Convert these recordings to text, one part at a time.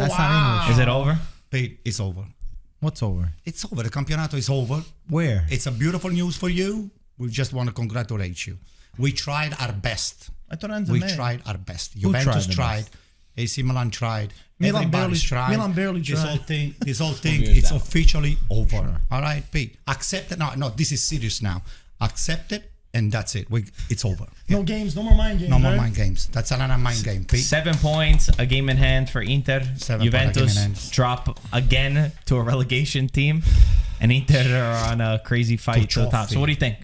That's not English. Is it over? Pete, it's over. What's over? It's over. The campionato is over. Where? It's a beautiful news for you. We just want to congratulate you. We tried our best. I thought it ends We in May. tried our best. Who Juventus tried the tried. AC Milan tried. Milan Everybody's tried. Milan barely This tried. whole thing, Weird it's that. officially over. All right, Pete. Accept it. No, this is serious now. Accept it, and that's it. It's over. No games, no more mind games. No more right? mind games. That's another mind game, Pete. 7 points, a game in hand for Inter. 7 point, a game in Juventus hand. drop again to a relegation team, and Inter are on a crazy fight to the top. So what do you think?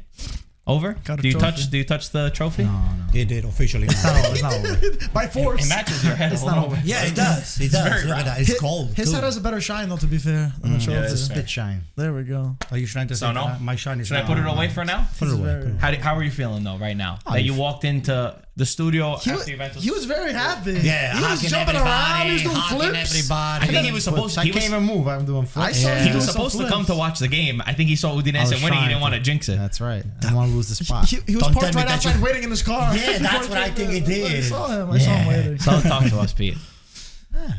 Over? Got a Do you trophy. touch the trophy? No. It did officially. It's not over. By force. It matches your head. It's a not little over. bit. Yeah, it does. It does. very Look at round. that. It's cold. His too. head has a better shine, though, to be fair, than the trophy. It's a spit shine. There we go. Are you trying to say So no? that my shine is Should I put it away for now? Put it away. Very- How are you feeling though right now? That you walked into the studio after Juventus? He was very happy. Yeah, he was hugging jumping around. He was everybody, doing hugging flips. everybody. I think he was supposed. I He can't was, even move. I'm doing flips. I saw him he doing was some supposed to flips. come to watch the game. I think he saw I Udinese was winning. He trying didn't want to jinx it. That's right. I don't want to lose the spot. He was Don't parked tell me right that outside you- waiting in his car. Yeah, that's Before what I think he I did. saw him. I saw him waiting. So talk to us, Pete.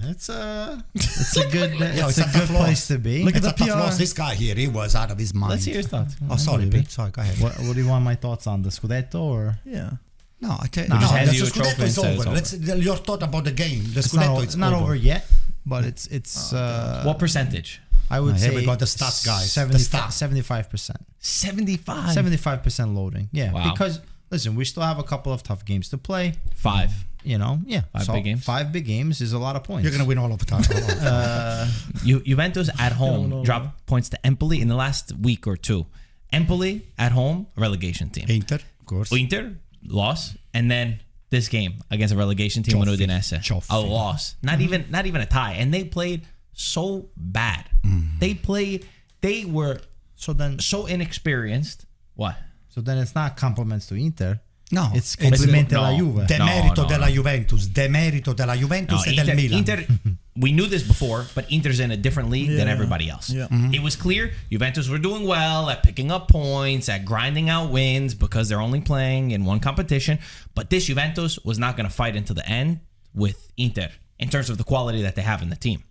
It's a good. it's It's a a good tough place loss. to be. Look at It's the a tough PR. loss. This guy here, he was out of his mind. Let's hear your thoughts. Oh, sorry, believe it. Pete. Sorry, go ahead. What do you want my thoughts on the Scudetto or? Yeah. No, I tell you, No, no, just hand the you a trophy Scudetto and is say it's over. over. Let's your thought about the game. The It's Scudetto, not, not over yet, but it's. What percentage? I would Here say we got the stats, guys. The 75%. 75. 75% loading. Yeah, Wow. because listen, we still have a couple of tough games to play. 5. You know, yeah, Five big games? 5 big games is a lot of points. You're gonna win all of the time. Juventus at home dropped points to Empoli in the last week or two. Empoli at home, a relegation team. Inter, of course. Inter, loss, and then this game against a relegation team with Cioffi. Udinese, Cioffi. a loss. Not even a tie, and they played so bad. They were So then, so inexperienced. What? it's not compliments to Inter. No, It's complimenti no. alla Juve. Demerito no, della no. Juventus. Demerito della Juventus e del Milan. Inter, we knew this before, but Inter's in a different league than Yeah. everybody else. Yeah. It was clear Juventus were doing well at picking up points, at grinding out wins because they're only playing in one competition. But this Juventus was not going to fight into the end with Inter in terms of the quality that they have in the team.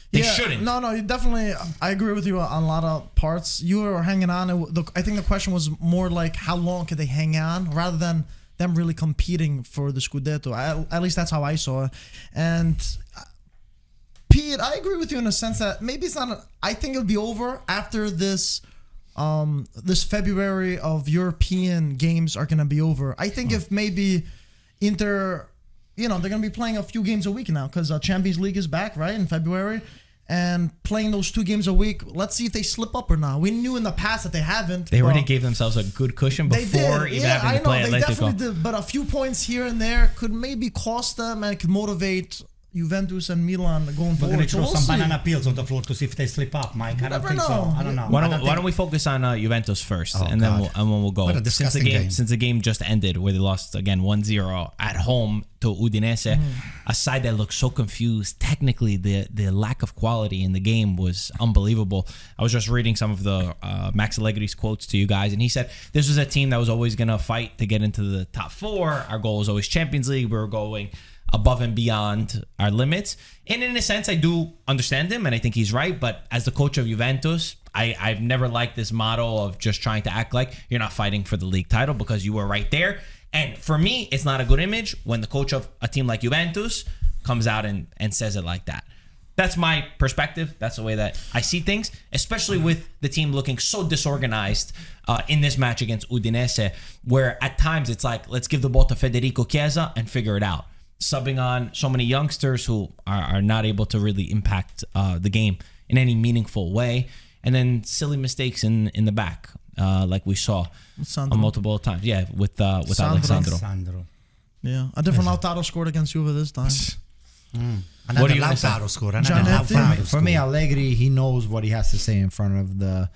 They shouldn't. No, you definitely. I agree with you on a lot of parts. You were hanging on. I think the question was more like how long could they hang on, rather than them really competing for the Scudetto. At least that's how I saw it. And Pete, I agree with you in the sense that maybe it's not. I think it'll be over after this. This February of European games are going to be over. I think if maybe Inter, they're going to be playing a few games a week now because Champions League is back, right, in February. And playing those 2 games a week, let's see if they slip up or not. We knew in the past that they haven't. They already gave themselves a good cushion before even having to play they Atletico. definitely did. But a few points here and there could maybe cost them and could motivate Juventus and Milan going We're forward. gonna So throw we'll some see. banana peels on the floor to see if they slip up, Mike. I don't never think so. know. I don't know. Why don't we focus on Juventus first, and then God. we'll go. What a disgusting game. Since the game just ended, where they lost again 1-0 at home to Udinese, a side that looked so confused. Technically, the lack of quality in the game was unbelievable. I was just reading some of the Max Allegri's quotes to you guys, and he said this was a team that was always going to fight to get into the top 4. Our goal was always Champions League. We were going above and beyond our limits. And in a sense, I do understand him, and I think he's right. But as the coach of Juventus, I've never liked this model of just trying to act like you're not fighting for the league title because you were right there. And for me, it's not a good image when the coach of a team like Juventus comes out and says it like that. That's my perspective. That's the way that I see things, especially with the team looking so disorganized in this match against Udinese, where at times it's like, let's give the ball to Federico Chiesa and figure it out. Subbing on so many youngsters who are not able to really impact the game in any meaningful way. And then silly mistakes in the back, like we saw multiple times. Yeah, with Alexandro. Yeah, a different Lautaro scored against Juve this time. Another What are you gonna say? Lautaro score. For me, Allegri, he knows what he has to say in front of the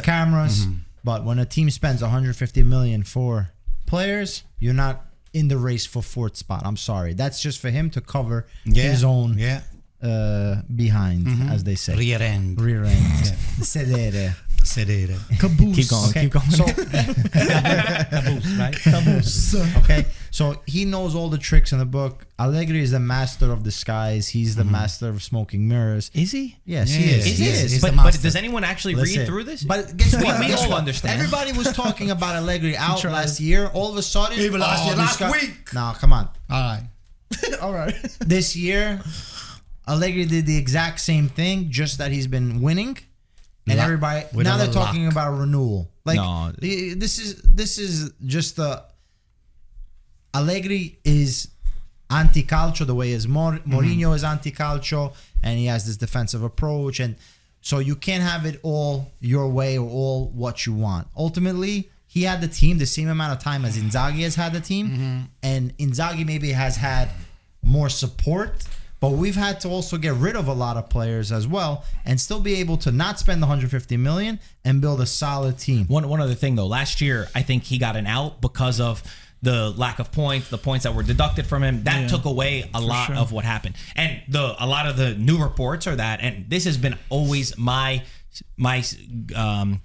cameras. But when a team spends 150 million for players, you're not in the race for 4th spot. I'm sorry. That's just for him to cover his own behind, as they say. Rear end. Sedere. Caboose. Keep going. Okay. Keep going. So, Caboose, right? Caboose. Okay. So he knows all the tricks in the book. Allegri is the master of disguise. He's the master of smoking mirrors. Is he? Yes, he is. He is. But does anyone actually read through this? But guess what? We all understand. Everybody was talking about Allegri out last year. All of a sudden, even last week. No, come on. All right. All right. This year, Allegri did the exact same thing, just that he's been winning, and everybody now they're talking about renewal. Like this is just the Allegri is anti-calcio the way is Mourinho is anti-calcio, and he has this defensive approach, and so you can't have it all your way or all what you want. Ultimately, he had the team the same amount of time as Inzaghi has had the team, and Inzaghi maybe has had more support, but we've had to also get rid of a lot of players as well and still be able to not spend the 150 million and build a solid team. One other thing though, last year I think he got an out because of the lack of points, the points that were deducted from him. That took away a lot of what happened. And a lot of the new reports are that, and this has been always my take on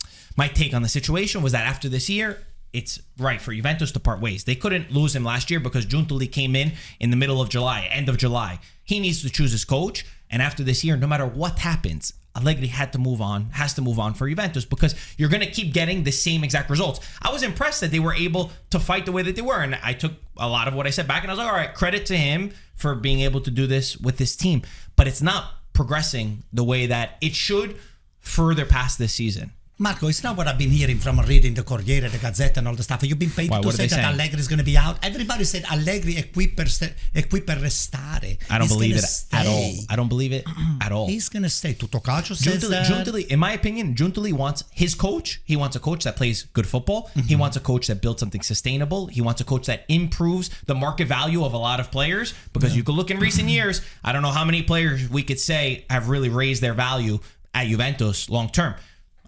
the situation, was that after this year, it's right for Juventus to part ways. They couldn't lose him last year because Giuntoli came in the middle of July, end of July. He needs to choose his coach. And after this year, no matter what happens, Allegri has to move on for Juventus, because you're going to keep getting the same exact results. I was impressed that they were able to fight the way that they were. And I took a lot of what I said back and I was like, all right, credit to him for being able to do this with this team. But it's not progressing the way that it should further past this season. Marco, it's not what I've been hearing from reading the Corriere, the Gazzetta, and all the stuff. You've been paid to say that Allegri is going to be out. Everybody said Allegri è qui per restare. I don't believe it at all. I don't believe it at all. He's going to stay. Tutto Calcio says that. Giuntoli, in my opinion, Giuntoli wants his coach. He wants a coach that plays good football. He wants a coach that builds something sustainable. He wants a coach that improves the market value of a lot of players, because you could look in recent years, I don't know how many players we could say have really raised their value at Juventus long term.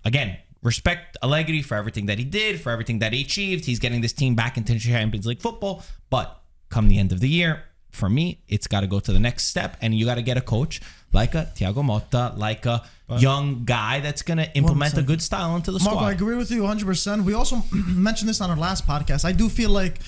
Again, respect Allegri for everything that he did, for everything that he achieved. He's getting this team back into Champions League football. But come the end of the year, for me, it's got to go to the next step. And you got to get a coach like a Thiago Motta, like a young guy that's going to implement a good style into the squad. Marco, I agree with you 100%. We also mentioned this on our last podcast. I do feel like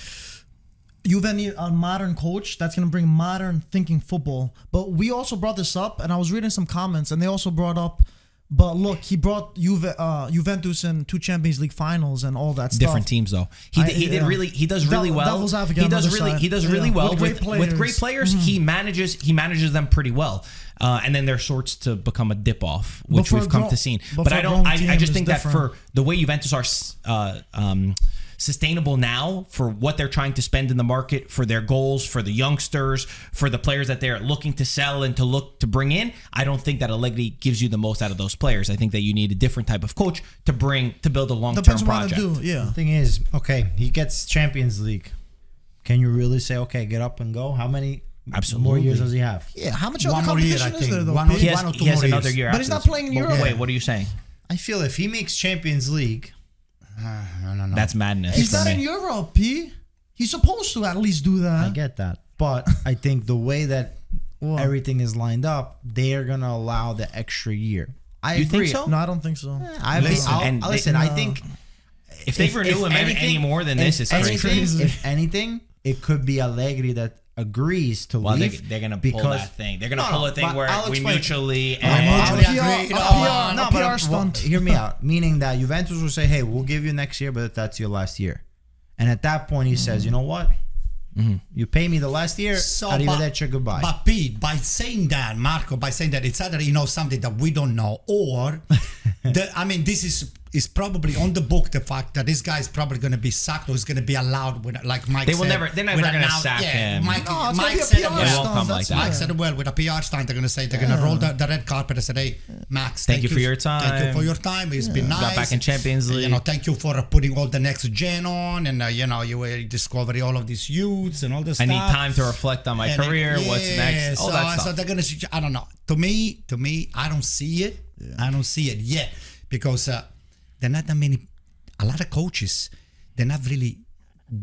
Juve need a modern coach that's going to bring modern thinking football. But we also brought this up, and I was reading some comments, and they also brought up, but look, he brought Juventus in 2 Champions League finals and all that stuff. Different teams though. He does really well. Devil's advocate on the other side. He does really well with great players. He manages them pretty well. And then there's sorts to become a dip off, which we've come to see. But I just think that for the way Juventus are sustainable now, for what they're trying to spend in the market, for their goals, for the youngsters, for the players that they're looking to sell and to look to bring in, I don't think that Allegri gives you the most out of those players. I think that you need a different type of coach to build a long-term project. The thing is, okay, he gets Champions League. Can you really say, okay, get up and go? How many more years does he have? Yeah, how much other competition is there though? He has another year. But he's not playing in Europe. Wait, what are you saying? I feel if he makes Champions League, no. That's madness. He's not in Europe, P. He's supposed to at least do that. I get that. But I think the way that everything is lined up, they are going to allow the extra year. I agree. Think so? No, I don't think so. I think if they renew him any more than this, it's crazy. If anything, it could be Allegri that agrees to leave. They're going to pull that thing. They're going to pull a thing where we mutually... A PR stunt. Hear me out. Meaning that Juventus will say, hey, we'll give you next year, but that's your last year. And at that point, he says, you know what? You pay me the last year, arrivederci, goodbye. But Pete, by saying that, Marco, it's either he knows something that we don't know, or this is probably on the book, the fact that this guy is probably going to be sacked, or is going to be allowed with, like Mike said. They're never going to sack him. Mike said it well with a PR stunt. They're going to say, they're going to roll the red carpet and say, hey, Max, thank you for your time. Thank you for your time. It's been nice. Got back in Champions League. Thank you for putting all the next gen on, and you were discovering all of these youths and all this stuff. I need time to reflect on my career. What's next? All that stuff. So they're going to, I don't know. To me, I don't see it. I don't see it yet, because there are not that many. A lot of coaches, they're not really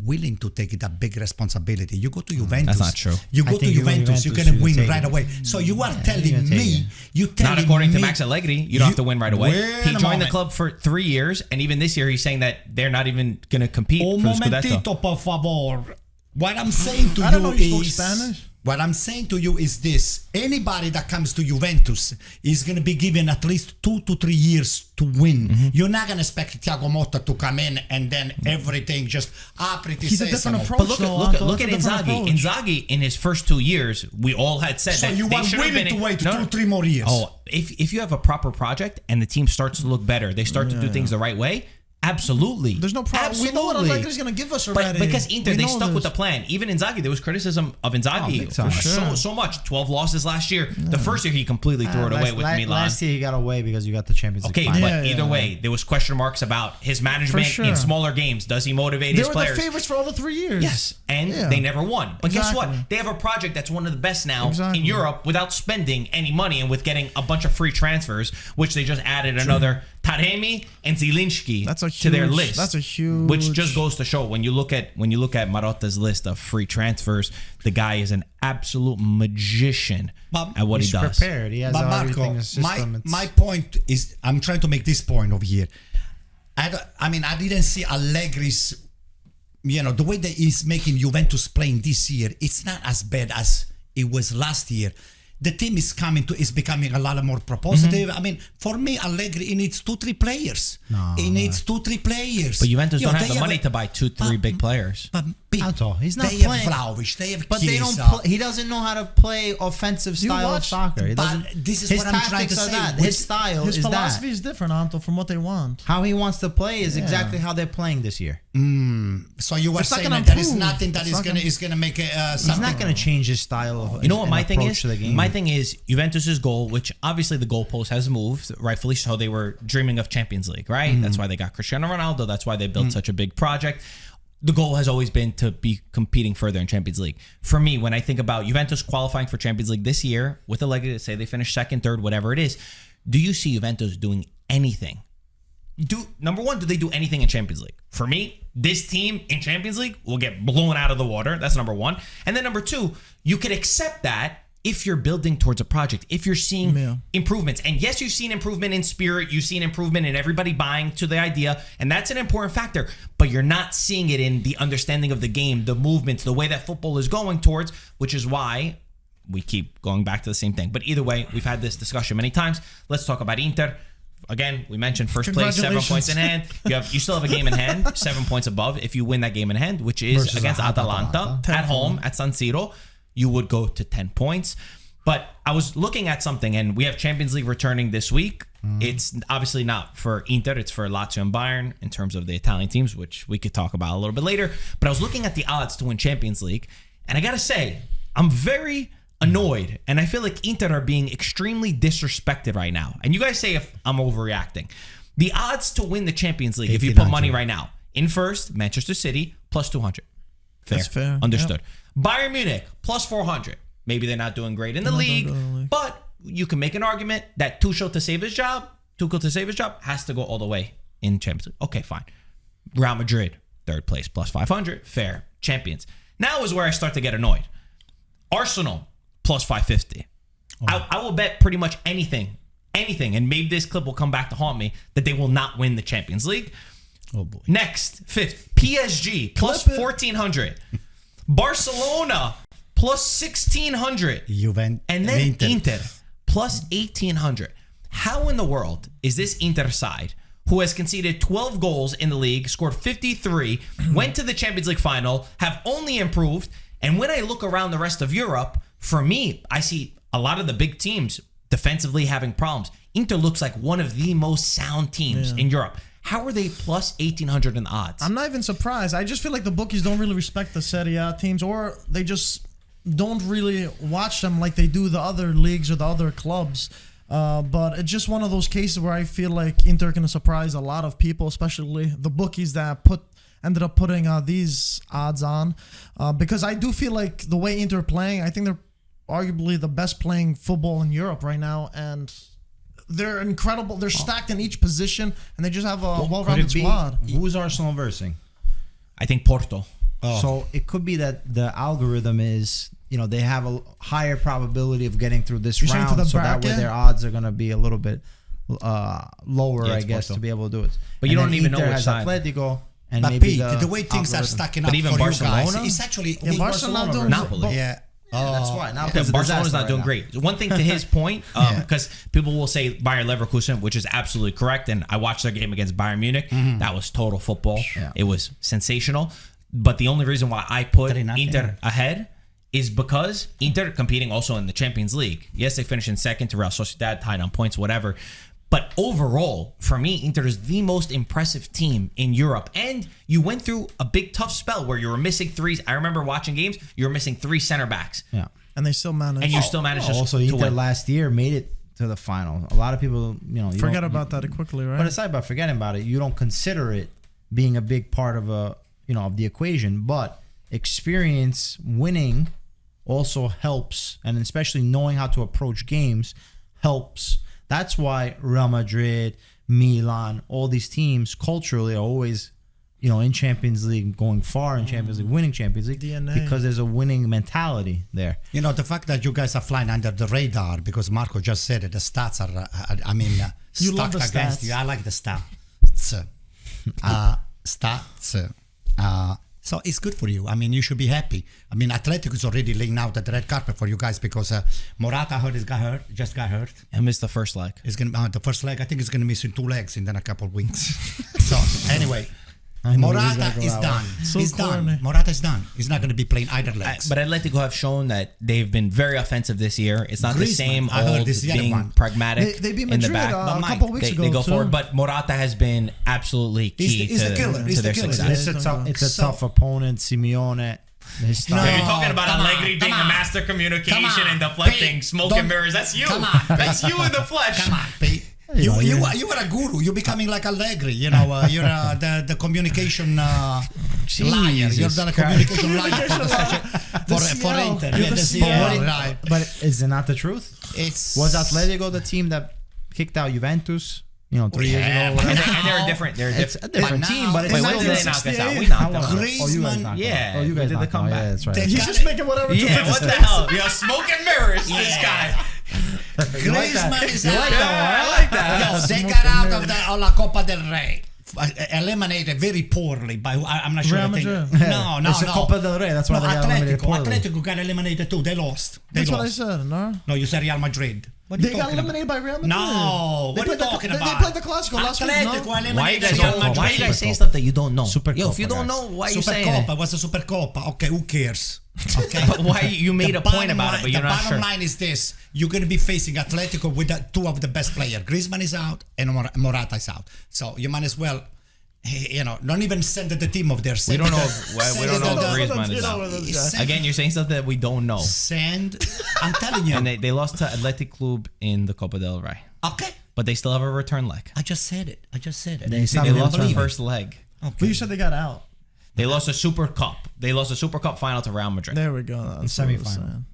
willing to take that big responsibility. You go to Juventus. That's not true. You go to Juventus, you can win right away. So you are telling me, not according to Max Allegri, you don't have to win right away. He joined the club for 3 years, and even this year he's saying that they're not even going to compete for the Scudetto. Por favor. What I'm saying to I don't know you spoke is Spanish. what I'm saying to you is this: anybody that comes to Juventus is going to be given at least 2 to 3 years to win. Mm-hmm. You're not going to expect Thiago Motta to come in and then everything just apriti He's a different sesamo. approach. But look Anto, at it's a different Inzaghi. approach. Inzaghi in his first 2 years, we all had said So that you they are should have willing been to wait no, 2 or 3 more years? Oh, if you have a proper project and the team starts to look better, they start to do things the right way. Absolutely. There's no problem. We know what Allegri's going to give us already. But because Inter, We they know stuck with this. the plan. Even Inzaghi, there was criticism of Inzaghi big time. for so much. 12 losses last year. The first year, he completely threw it away with Milan. Last year he got away because you got the Champions League Okay, final. but either way, there was question marks about his management sure. in smaller games. Does he motivate They his were players? the favorites for all the 3 years. Yes, and Yeah. they never won. But guess Exactly. what? They have a project that's one of the best now Exactly. in Europe without spending any money and with getting a bunch of free transfers, which they just added another Taremi and Zielinski That's a to their huge- list. that's a huge- Which just goes to show when you look at Marotta's list of free transfers, the guy is an absolute magician But at what He's he does. prepared. He has But everything Marco, in the system. my point is, I'm trying to make this point over here. I mean, I didn't see Allegri's, the way that he's making Juventus playing this year, it's not as bad as it was last year. The team is becoming a lot more propositive. I mean, for me, Allegri, he needs 2-3 players. He needs 2-3 players. But Juventus don't have they the money to buy 2-3 big players. But Anto, he's not they playing. have Vlahovic, they have But they don't. Chiesa. He doesn't know how to play offensive style of watch- soccer. He but doesn't. this is his what I'm trying to tactics are say. that. With- His style His is philosophy that. is different, Anto, from what they want. How he wants to play is exactly how they're playing this year. So you were It's not saying gonna that there is improve. nothing that It's not is gonna make it He's something. not going to change his style of. You know what my thing approach is? to the game. My thing is Juventus's goal, which obviously the goalpost has moved, rightfully so. They were dreaming of Champions League, right? That's why they got Cristiano Ronaldo. That's why they built such a big project. The goal has always been to be competing further in Champions League. For me, when I think about Juventus qualifying for Champions League this year, with a leg, say they finish second, third, whatever it is, do you see Juventus doing anything? Number one, do they do anything in Champions League? For me, this team in Champions League will get blown out of the water. That's number one. And then number two, you could accept that if you're building towards a project, if you're seeing improvements. And yes, you've seen improvement in spirit, you've seen improvement in everybody buying to the idea, and that's an important factor, but you're not seeing it in the understanding of the game, the movements, the way that football is going towards, which is why we keep going back to the same thing. But either way, we've had this discussion many times. Let's talk about Inter. Again, we mentioned first place, 7 points in hand. You still have a game in hand, 7 points above. If you win that game in hand, which is Versus against Atalanta at home at San Siro, you would go to 10 points. But I was looking at something, and we have Champions League returning this week. It's obviously not for Inter, it's for Lazio and Bayern in terms of the Italian teams, which we could talk about a little bit later. But I was looking at the odds to win Champions League, and I got to say, I'm very annoyed, and I feel like Inter are being extremely disrespected right now. And you guys say if I'm overreacting. The odds to win the Champions League, if you put money right now, in first, Manchester City, plus 200. Fair. That's fair. Understood. Bayern Munich, plus 400. Maybe they're not doing great in the league, but you can make an argument that Tuchel to save his job, has to go all the way in Champions League. Okay, fine. Real Madrid, third place, plus 500. Fair. Champions. Now is where I start to get annoyed. Arsenal, plus 550. I will bet pretty much anything, and maybe this clip will come back to haunt me, that they will not win the Champions League. Oh boy. Next, fifth, PSG, plus 1,400. Barcelona, plus 1,600. Juventus. And then Inter, plus 1,800. How in the world is this Inter side, who has conceded 12 goals in the league, scored 53, went to the Champions League final, have only improved? And when I look around the rest of Europe, for me, I see a lot of the big teams defensively having problems. Inter looks like one of the most sound teams in Europe. How are they plus 1,800 in the odds? I'm not even surprised. I just feel like the bookies don't really respect the Serie A teams, or they just don't really watch them like they do the other leagues or the other clubs. But it's just one of those cases where I feel like Inter can surprise a lot of people, especially the bookies that ended up putting these odds on. Because I do feel like the way Inter are playing, I think they're arguably the best playing football in Europe right now. And they're incredible. They're stacked in each position, and they just have a well-rounded squad. Who's Arsenal versing? I think Porto. So it could be that the algorithm is, they have a higher probability of getting through this You're saying to round, the so that way bracket? their odds are going to be a little bit lower, Yeah, I it's guess, Porto. to be able to do it. But you And don't then even know Inter which has side. Atletico, and But maybe Pete, the way things are stacking up But even for Barcelona? you guys, it's actually Barcelona doing Napoli. Yeah. That's why. Now Yeah, Barcelona's not doing great. One thing to his point, because people will say Bayern Leverkusen, which is absolutely correct, and I watched their game against Bayern Munich. That was total football. Yeah. It was sensational. But the only reason why I put Inter ahead is because Inter competing also in the Champions League. Yes, they finished in second to Real Sociedad, tied on points, whatever. But overall, for me, Inter is the most impressive team in Europe. And you went through a big, tough spell where you were missing threes. I remember watching games, you were missing 3 center backs. Yeah. And they still managed. And you still managed Also, to Inter win. last year made it to the final. A lot of people, you Forget don't- about that quickly, right? But aside about forgetting about it, you don't consider it being a big part of of the equation. But experience winning also helps, and especially knowing how to approach games helps. That's why Real Madrid, Milan, all these teams culturally are always, in Champions League, going far in Champions League, winning Champions League, DNA. because there's a winning mentality there. The fact that you guys are flying under the radar, because Marco just said it, the stats are, You love stacked the against stats. you. I like the stats. Stats. So it's good for you. You should be happy. Atletico is already laying out the red carpet for you guys because Morata just got hurt. I missed the first leg. It's gonna the first leg. I think it's gonna miss in 2 legs in then a couple of weeks. So anyway, I know he's Morata gonna go is that done. So He's corny. done. Morata is done. He's not gonna be playing either legs. But Atletico have shown that they've been very offensive this year. It's not the Griezmann, same I heard old this is the other being one. pragmatic They beat in the Madrid back. a couple weeks ago. They go too. forward, but Morata has been absolutely key He's the killer. He's to the their killer. success. It's a tough opponent, Simeone. His style. No. Are you talking about come Allegri on, being come a on. master communication Come on. and deflecting Pete, smoke don't- and mirrors? That's you. Come on, That's you in the flesh. Come on, Pete. You are a guru. You're becoming like Allegri. You're the communication liar. You're the communication liar for the session for CL. Inter. You're Yeah, the the CL. CL, right? But is it not the truth? It's Was Atletico the team that kicked out Juventus? 3 years Yeah, ago. but And whatever? they're different. They're It's a different. different But team, now- but it's Wait, still when did they knock us out? 1968. We knocked them How out. long? Oh, you guys Griezmann, knocked yeah, them out. Oh, you we guys did the knocked them out. comeback. Yeah, that's right. They He's got just it. making whatever. Yeah, what the hell? Smoke and mirrors, this guy. Griezmann is You out. like that one? I like that. Yo, they got out of the La Copa del Rey. Eliminated very poorly by I'm not sure. Real I think- Madrid. No, It's the Copa del Rey. That's why No, they got eliminated poorly. Atletico got eliminated too. They lost. They That's what I lost. said, no? No, you said Real Madrid. What are you They got talking eliminated by Real Madrid. No, what are you talking about? They played the Clasico last week, Atletico no? eliminated Why you guys Real don't know? Madrid. Why you guys saying stuff that you don't know? Super Yo, if you Copa, don't guys. know, why are you Super saying Copa it? was a Super Copa. Okay, who cares? Okay. But why you made The a point bottom about it, line- but you're the not bottom sure. line is this: you're going to be facing Atletico with two of the best players. Griezmann is out and Morata is out, so you might as well, don't even send the team of their. We don't know. We don't know if Griezmann is Send- out. Again, you're saying stuff that we don't know. Send. I'm telling you. And they lost to Athletic Club in the Copa del Rey, Okay. but they still have a return leg. I just said it. They They don't lost the believe it. first leg. But you said they got out. They lost a Super Cup. They lost a Super Cup final to Real Madrid. There we go. That's what I was semifinal. saying.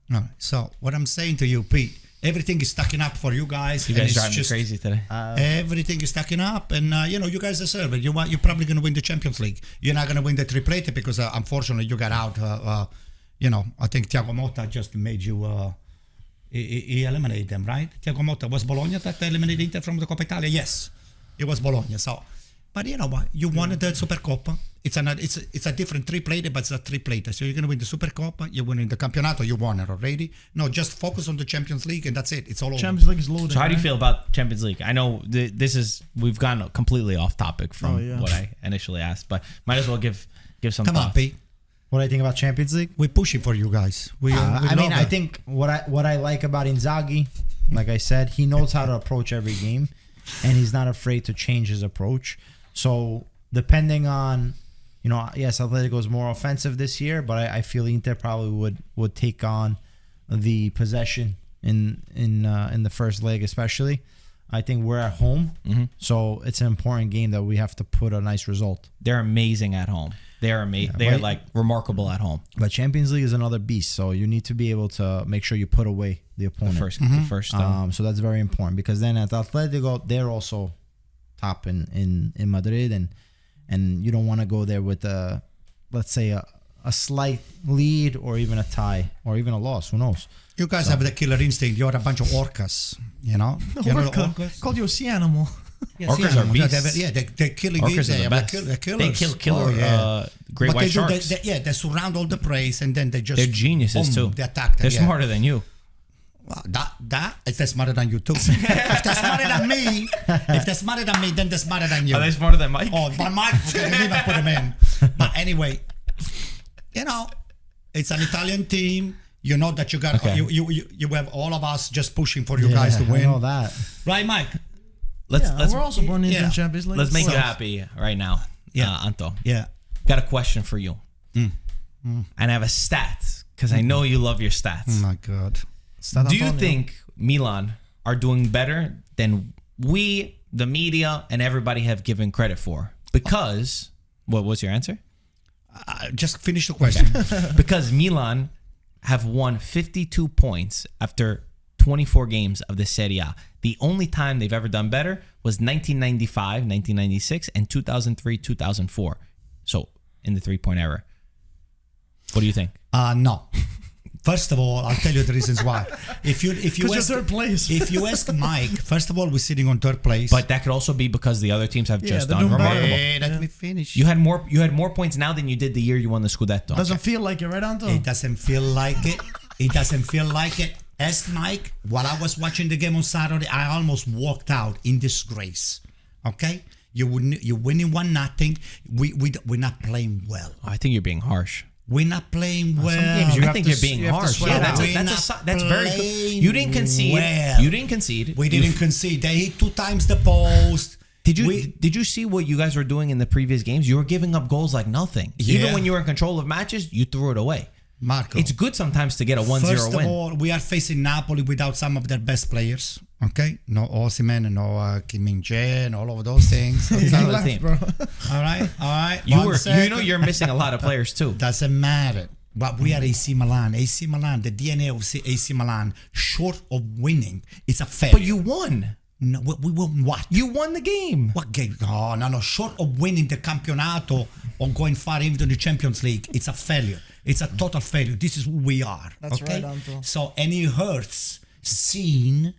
No. So what I'm saying to you, Pete, everything is stacking up for you guys. You and guys it's drive me just- crazy today. Everything is stacking up, and you guys deserve it. You're probably going to win the Champions League. You're not going to win the triplete because unfortunately you got out. I think Thiago Motta just made you. He eliminated them, right? Thiago Motta was Bologna that eliminated Inter from the Coppa Italia. Yes, it was Bologna. So, but you know what? You won the Supercoppa. It's a different triplete, but it's a triplete. So you're going to win the Supercoppa. You're winning the Campionato. You won it already. No, just focus on the Champions League, and that's it. It's all over. Champions League is loaded. So how do you right? feel about Champions League? I know we've gone completely off topic from what I initially asked, but might as well give some Come on, thoughts. Pete. What do I think about Champions League? We're pushing for you guys. I think what I like about Inzaghi, like I said, he knows how to approach every game, and he's not afraid to change his approach. So depending on, yes, Atletico is more offensive this year, but I feel Inter probably would take on the possession in the first leg, especially. I think we're at home, so it's an important game that we have to put a nice result. They're amazing at home. They're amazing. They're like remarkable at home. But Champions League is another beast, so you need to be able to make sure you put away the opponent. The first. So that's very important because then at Atletico they're also top in Madrid, and you don't want to go there with let's say a slight lead or even a tie or even a loss. Who knows? You guys have the killer instinct. You're a bunch of orcas, You know the Orca. orcas? Called you a sea animal. Orcas are beasts. They're killing. Orcas are the best. They're killers. They kill killer great But white sharks. They surround all the prey, and then they just They're geniuses too. They attack them. They're smarter than you. Well, if they're smarter than you too. If they're smarter than me, then they're smarter than you. Are they smarter than Mike? Oh, but Mike, didn't even put him in. But anyway, it's an Italian team. You know that you got you have all of us just pushing for you guys to win. I know that. Right, Mike? We're also born into Champions League. Let's make you happy right now, Anto. Yeah. Got a question for you. And I have a stat because I know you love your stats. Oh my God. Do you think Milan are doing better than we, the media, and everybody have given credit for? Because, what was your answer? Just finish the question. Because Milan have won 52 points after 24 games of the Serie A. The only time they've ever done better was 1995, 1996, and 2003, 2004. So, in the 3-point era. What do you think? No. First of all, I'll tell you the reasons why. If you ask third place. If you ask Mike, first of all, we're sitting on third place. But that could also be because the other teams have just they're done doing better. remarkable. Hey, let me finish. You had more points now than you did the year you won the Scudetto. Doesn't feel like it, right, Anto? It doesn't feel like it. It doesn't feel like it. Ask Mike. While I was watching the game on Saturday, I almost walked out in disgrace. Okay, you're winning 1-0. We're not playing well. I think you're being harsh. We're not playing well. I think you're being harsh. Yeah, that's very good. You didn't concede. Well. You didn't concede. We didn't concede. They hit 2 times the post. Did you see what you guys were doing in the previous games? You were giving up goals like nothing. Yeah. Even when you were in control of matches, you threw it away. Marco, it's good sometimes to get a 1-0 win. First of all, we are facing Napoli without some of their best players. Okay, no Osimhen and no Kim Min-jae and all of those things. Team. Bro. All right. You're missing a lot of players too. Doesn't matter. But we are AC Milan. AC Milan, the DNA of AC Milan, short of winning, it's a failure. But you won. No, we won what? You won the game. What game? No. Short of winning the Campionato or going far into the Champions League, it's a failure. It's a total failure. This is who we are. That's okay? right, Anto. So, and it hurts seeing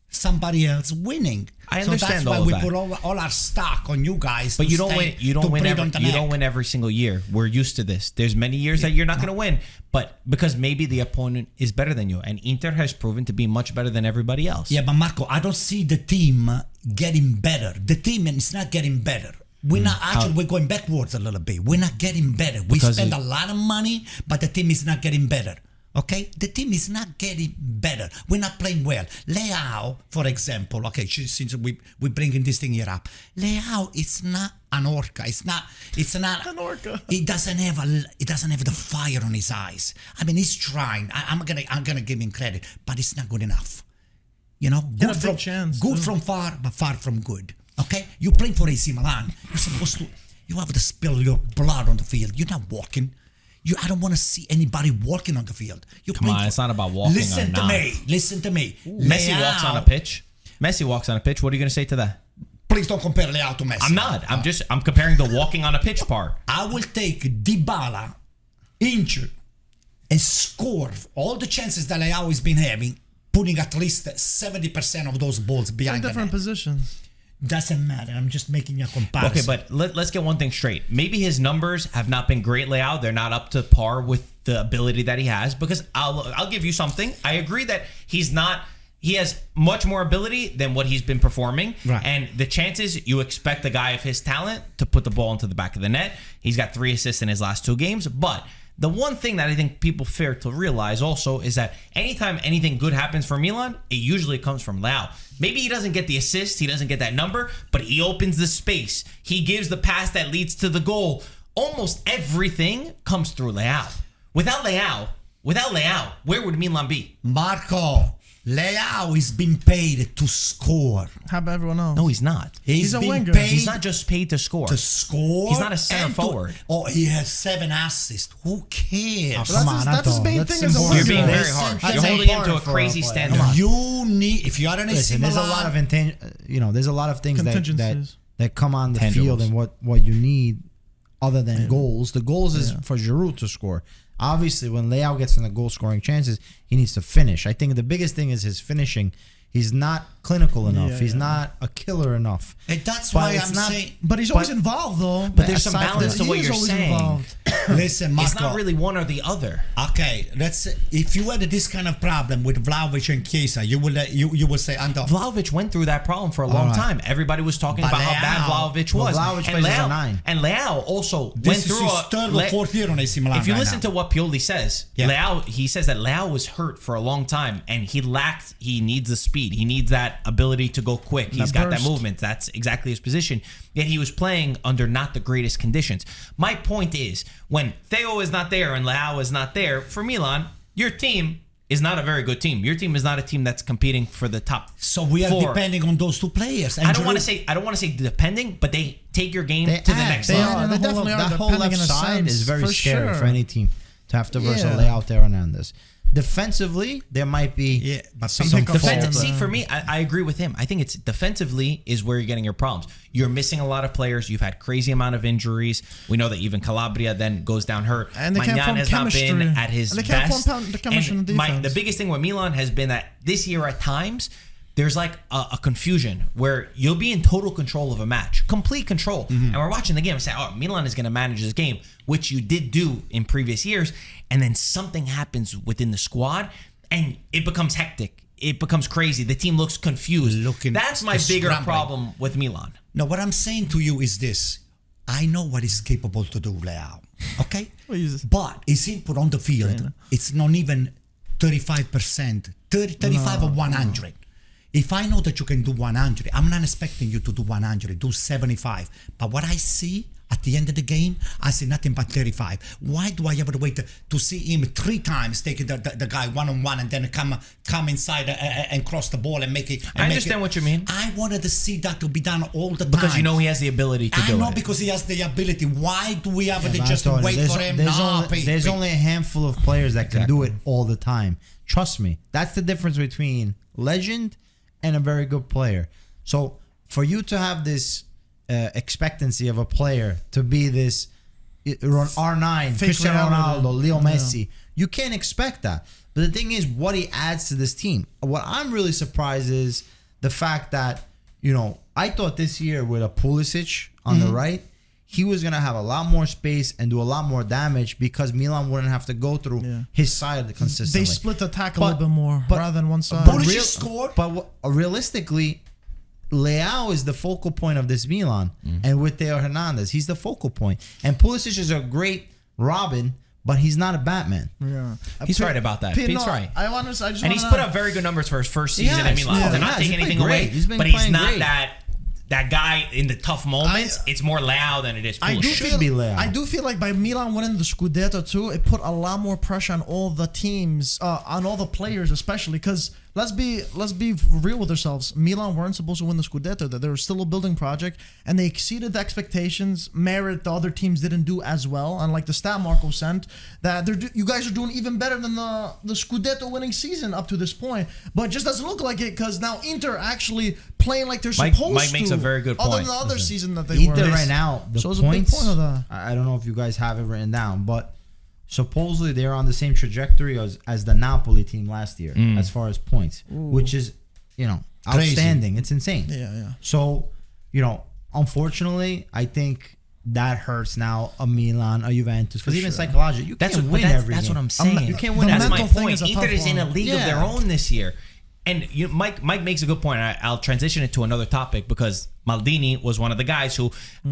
somebody else winning. I understand so that's all why of we that. put all our stock on you guys. But you don't win. You don't win every single year. We're used to this. There's many years that you're not going to win, but because maybe the opponent is better than you, and Inter has proven to be much better than everybody else. Yeah, but Marco, I don't see the team getting better. The team is not getting better. We're not actually. We're going backwards a little bit. We're not getting better. We spend a lot of money, but the team is not getting better. Okay, the team is not getting better. We're not playing well. Leao, for example. Okay, since we bringing this thing here up, Leao, it's not an orca. It's not an orca. He doesn't have the fire on his eyes. I mean, he's trying. I'm gonna give him credit, but it's not good enough. You know, good from far, but far from good. Okay, you're playing for AC Milan. You're supposed to. You have to spill your blood on the field. You're not walking. I don't want to see anybody walking on the field. Come on, it's not about walking. Listen to me. Messi walks on a pitch. What are you going to say to that? Please don't compare Leao to Messi. I'm not. I'm comparing the walking on a pitch part. I will take Dybala injured and score all the chances that Leao has been having, putting at least 70% of those balls behind the different net. Positions. Doesn't matter. I'm just making a comparison. Okay, but let's get one thing straight. Maybe his numbers have not been great, Leao. They're not up to par with the ability that he has. Because I'll give you something. I agree that he has much more ability than what he's been performing. Right. And the chances you expect a guy of his talent to put the ball into the back of the net. He's got 3 assists in his last 2 games. But the one thing that I think people fail to realize also is that anytime anything good happens for Milan, it usually comes from Leao. Maybe he doesn't get the assist, he doesn't get that number, but he opens the space. He gives the pass that leads to the goal. Almost everything comes through Leao. Without Leao, where would Milan be? Marco, Leao is being paid to score. How about everyone else? No, he's not. He's a winger. He's not just paid to score. He's not a center forward. He has 7 assists. Who cares? That's his main thing as a winger. You're being very harsh. You're holding him to a crazy standard. You need, if you are an AC Milan, there's a lot of there's a lot of things that come on the field and what you need other than goals. The goals is for Giroud to score. Obviously, when Leao gets in the goal scoring chances, He needs to finish. I think the biggest thing is his finishing. He's not clinical enough. He's not a killer enough. And that's why I'm saying. But he's always involved, though. But there's some balance to what you're saying. Listen, Marco. It's not really one or the other. Okay, if you had this kind of problem with Vlahovic and Chiesa, you will say, Anto. Vlahovic went through that problem for a long time. Everybody was talking about how bad Vlahovic was. Vlahovic plays as a 9. And Leao also This went is through his third or fourth year on AC Milan. If you listen to what Pioli says, he says that Leao was hurt for a long time and he needs the speed. He needs that ability to go quick. He's got that movement. That's exactly his position. Yet he was playing under not the greatest conditions. My point is, when Theo is not there and Leao is not there, for Milan, your team is not a very good team. Your team is not a team that's competing for the top. So we are 4. depending on those 2 players. I don't want to say depending, but they take your game to the next level. They definitely are. That whole left side is very scary for any team to have to verse Yeah. Leao there Hernandez. Defensively, there might be but some See, for me, I agree with him. I think it's defensively is where you're getting your problems. You're missing a lot of players. You've had crazy amount of injuries. We know that even Calabria then goes down hurt. And they can't form has not been chemistry. at his And they can't best. form the chemistry in the defense. The biggest thing with Milan has been that this year at times, there's like a confusion where you'll be in total control of a match, complete control. And we're watching the game and say, oh, Milan is going to manage this game, which you did do in previous years. And then something happens within the squad and it becomes hectic. It becomes crazy. The team looks confused. That's my bigger problem with Milan. No, what I'm saying to you is this. I know what he's capable to do, Leao. Okay? But his input on the field, it's not even 35%, 35 or 100. If I know that you can do 100, I'm not expecting you to do 100, do 75. But what I see at the end of the game, I see nothing but 35. Why do I have to wait to see him 3 times taking the guy one-on-one and then come inside and cross the ball and make it? I understand what you mean. I wanted to see that to be done all the time. Because you know he has the ability to do it. I know because he has the ability. Why do we have to just wait for him? There's only a handful of players that can do it all the time. Trust me. That's the difference between legend and a very good player. So for you to have this expectancy of a player to be this R9, Cristiano Ronaldo, Leo Messi, you can't expect that. But the thing is, what he adds to this team. What I'm really surprised is the fact that, I thought this year with a Pulisic on the right, he was going to have a lot more space and do a lot more damage because Milan wouldn't have to go through his side consistently. They split the attack a little bit more rather than one side. But realistically, Leao is the focal point of this Milan. And with Theo Hernandez, he's the focal point. And Pulisic is a great Robin, but he's not a Batman. Yeah, He's right about that. Pete's right. And he's put up very good numbers for his first season at Milan. They're not taking anything away, but he's not that guy in the tough moments. It's more Leao than it is Pulisic. I do feel like by Milan winning the Scudetto too, it put a lot more pressure on all the teams, on all the players especially, because let's be real with ourselves. Milan weren't supposed to win the Scudetto. That they were still a building project, and they exceeded the expectations. Merit the other teams didn't do as well. Unlike the stat Marco sent, that you guys are doing even better than the Scudetto winning season up to this point. But it just doesn't look like it because now Inter actually playing like they're supposed to. Mike makes a very good point. Other than the other season that they were. Inter right now, the so points. A big point of that. I don't know if you guys have it written down, but supposedly they're on the same trajectory as the Napoli team last year as far as points, which is outstanding. It's insane. Yeah. So unfortunately, I think that hurts now a Milan, a Juventus, because even psychologically, you can't win every game. That's what I'm saying. You can't win. That's my point. Inter is in a league of their own this year. And Mike makes a good point. I'll transition it to another topic because Maldini was one of the guys who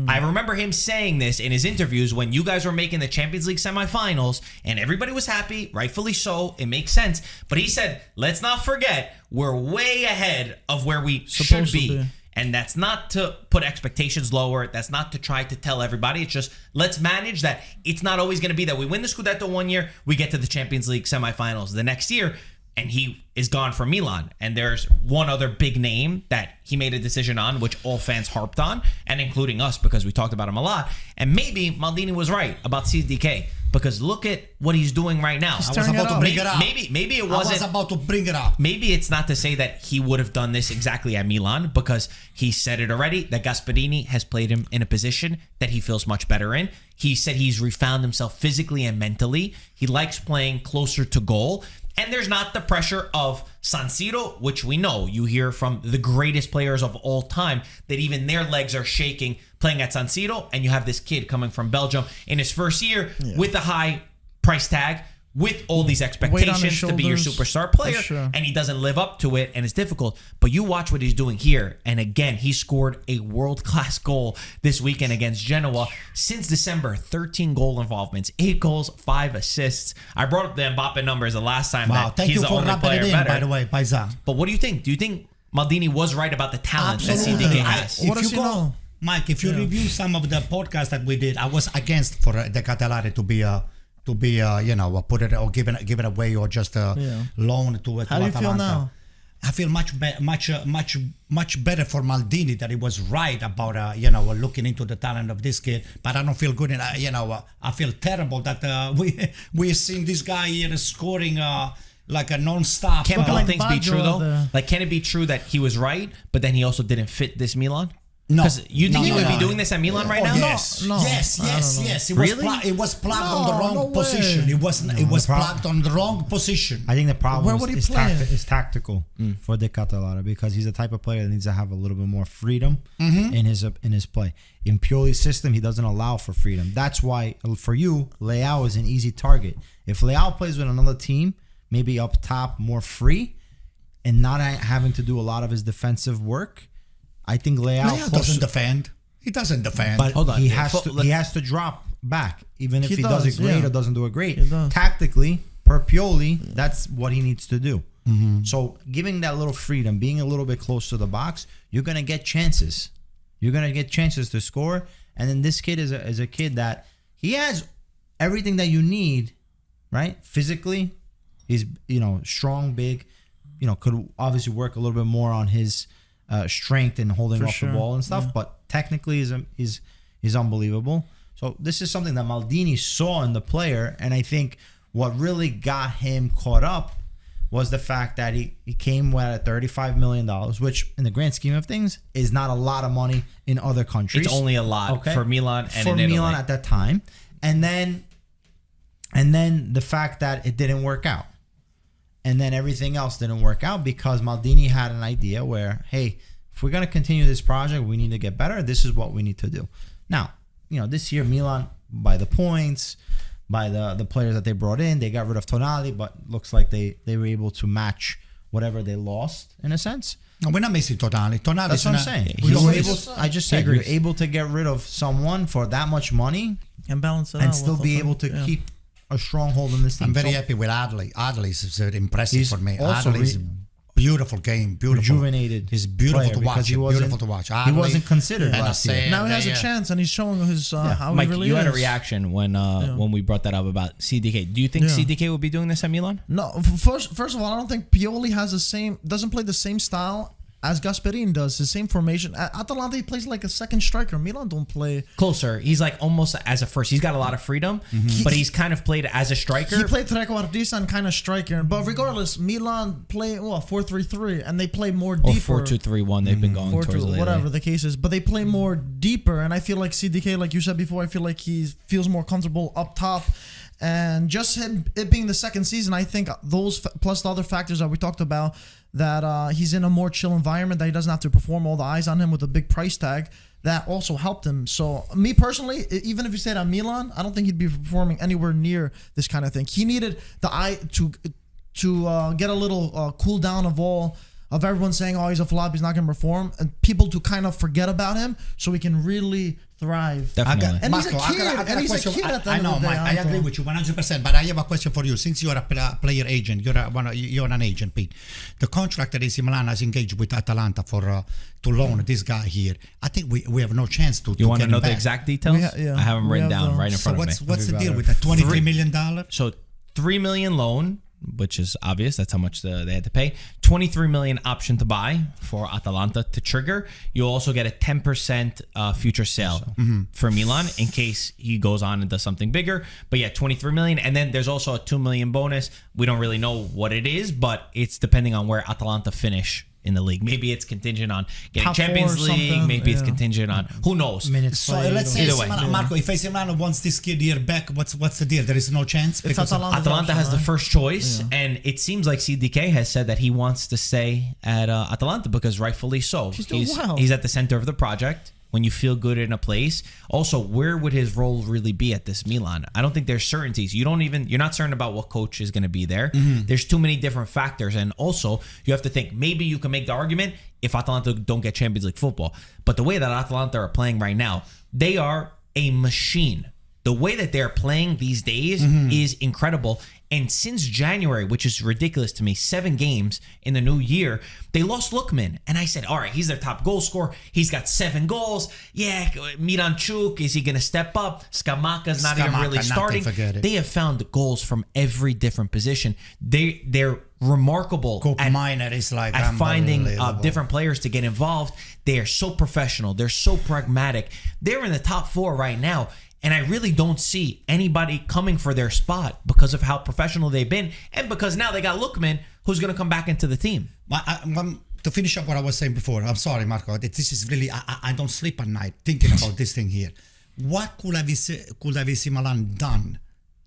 I remember him saying this in his interviews when you guys were making the Champions League semifinals and everybody was happy, rightfully so. It makes sense. But he said, let's not forget, we're way ahead of where we should be. And that's not to put expectations lower. That's not to try to tell everybody. It's just let's manage that. It's not always going to be that we win the Scudetto one year, we get to the Champions League semifinals the next year, and he is gone from Milan. And there's one other big name that he made a decision on, which all fans harped on, and including us because we talked about him a lot. And maybe Maldini was right about CDK because look at what he's doing right now. I was about to bring it up. Maybe it wasn't. I was about to bring it up. Maybe it's not to say that he would have done this exactly at Milan because he said it already that Gasperini has played him in a position that he feels much better in. He said he's refound himself physically and mentally. He likes playing closer to goal. And there's not the pressure of San Siro, which we know. You hear from the greatest players of all time that even their legs are shaking playing at San Siro. And you have this kid coming from Belgium in his first year with a high price tag, with all these expectations to be your superstar player, and he doesn't live up to it, and it's difficult. But you watch what he's doing here, and again, he scored a world-class goal this weekend against Genoa. Since December, 13 goal involvements, 8 goals, 5 assists. I brought up the Mbappe numbers the last time. Wow, that he's the only player better. By the way, Paisa. But what do you think? Do you think Maldini was right about the talent that CDK has? What does he know? Mike, if you review some of the podcasts that we did, I was against for the Catalari to be put it or give it away or just loan to How do you feel now? I feel much better for Maldini that he was right about looking into the talent of this kid. But I don't feel good, and I feel terrible that we're seeing this guy here scoring like a non-stop. Can both things be true though? Like, can it be true that he was right, but then he also didn't fit this Milan? No. Because you think he would be doing this at Milan right now? Yes, No. yes. It was plugged on the wrong way. position. It was plugged on the wrong position. I think the problem Where would he play? is tactical for De Catalara, because he's the type of player that needs to have a little bit more freedom in his play. In Pioli's system, he doesn't allow for freedom. That's why for you, Leao is an easy target. If Leao plays with another team, maybe up top, more free, and not having to do a lot of his defensive work, I think Leao doesn't defend. He doesn't defend. But hold on, he has to drop back, even if he does it great or doesn't do it great. Tactically, per Pioli, that's what he needs to do. So giving that little freedom, being a little bit close to the box, you're gonna get chances. You're gonna get chances to score. And then this kid is a kid that he has everything that you need, right? Physically, he's strong, big. Could obviously work a little bit more on his strength and holding off the ball and stuff, but technically is unbelievable. So this is something that Maldini saw in the player, and I think what really got him caught up was the fact that he came at $35 million, which in the grand scheme of things is not a lot of money in other countries. It's only a lot for Milan and for in Milan Italy at that time, and then the fact that it didn't work out. And then everything else didn't work out because Maldini had an idea where, hey, if we're going to continue this project, we need to get better. This is what we need to do. Now, this year, Milan, by the points, by the players that they brought in, they got rid of Tonali, but looks like they were able to match whatever they lost, in a sense. No, we're not missing Tonali. That's what I'm saying. I just said you're able to get rid of someone for that much money and balance it out and still be able to keep a stronghold in this team. I'm very happy with Adley. Adley is impressive for me. Also Adley's beautiful game, beautiful. Rejuvenated. He's beautiful to watch. Beautiful to watch. He wasn't considered last year. Now he has a chance, and he's showing his how Mike, he really you is. had a reaction when we brought that up about CDK. Do you think CDK will be doing this at Milan? No. First of all, I don't think Pioli doesn't play the same style as Gasperini does, the same formation. At Atalanta, he plays like a second striker. Milan don't play closer. He's like almost as a first. He's got a lot of freedom, but he's kind of played as a striker. He played trequartista and kind of striker. But regardless, Milan play 4-3-3, and they play more deeper. Or 4-2-3-1. They've been going towards lately. Whatever the case is, but they play more deeper. And I feel like CDK, like you said before, I feel like he feels more comfortable up top. And just it being the second season, I think those plus the other factors that we talked about, that he's in a more chill environment, that he doesn't have to perform, all the eyes on him with a big price tag, that also helped him. So me personally, even if he stayed at Milan, I don't think he'd be performing anywhere near this kind of thing. He needed the eye to get a little cool down of everyone saying, oh, he's a flop, he's not going to perform, and people to kind of forget about him so he can really thrive. Definitely. And he's a kid at the end of the day. I agree with you 100%, but I have a question for you. Since you're a player agent, you're an agent, Pete. The contract that AC Milan has engaged with Atalanta to loan this guy here, I think we have no chance to. You want to know the exact details? Yeah. I have them written down right in front of me. What's the deal with that $23 million? So $3 million loan, which is obvious. That's how much they had to pay. $23 million option to buy for Atalanta to trigger. You'll also get a 10% future sale for Milan in case he goes on and does something bigger. But yeah, $23 million. And then there's also a $2 million bonus. We don't really know what it is, but it's depending on where Atalanta finish in the league. Maybe it's contingent on getting Top four Champions or League. something, Maybe it's yeah. contingent on who knows. Minutes So played, let's say Either way. Marco, if AC Milan wants this kid here back, what's the deal? There is no chance It's because Atalanta. Atalanta has the right? first choice, and it seems like CDK has said that he wants to stay at Atalanta because rightfully so. He's doing well. He's at the center of the project. When you feel good in a place, also where would his role really be at this Milan? I don't think there's certainties. You're not certain about what coach is going to be there. There's too many different factors, and also you have to think maybe you can make the argument if Atalanta don't get Champions League football. But the way that Atalanta are playing right now, they are a machine. The way that they're playing these days is incredible. And since January, which is ridiculous to me, 7 games in the new year, they lost Lookman. And I said, all right, he's their top goal scorer. He's got 7 goals. Yeah, Miranchuk, is he going to step up? Scamacca's not even really starting. They have found goals from every different position. They're remarkable at finding different players to get involved. They are so professional. They're so pragmatic. They're in the top 4 right now. And I really don't see anybody coming for their spot because of how professional they've been, and because now they got Lookman, who's going to come back into the team. To finish up what I was saying before, I'm sorry, Marco. This is really, I don't sleep at night thinking about this thing here. What could AC Milan done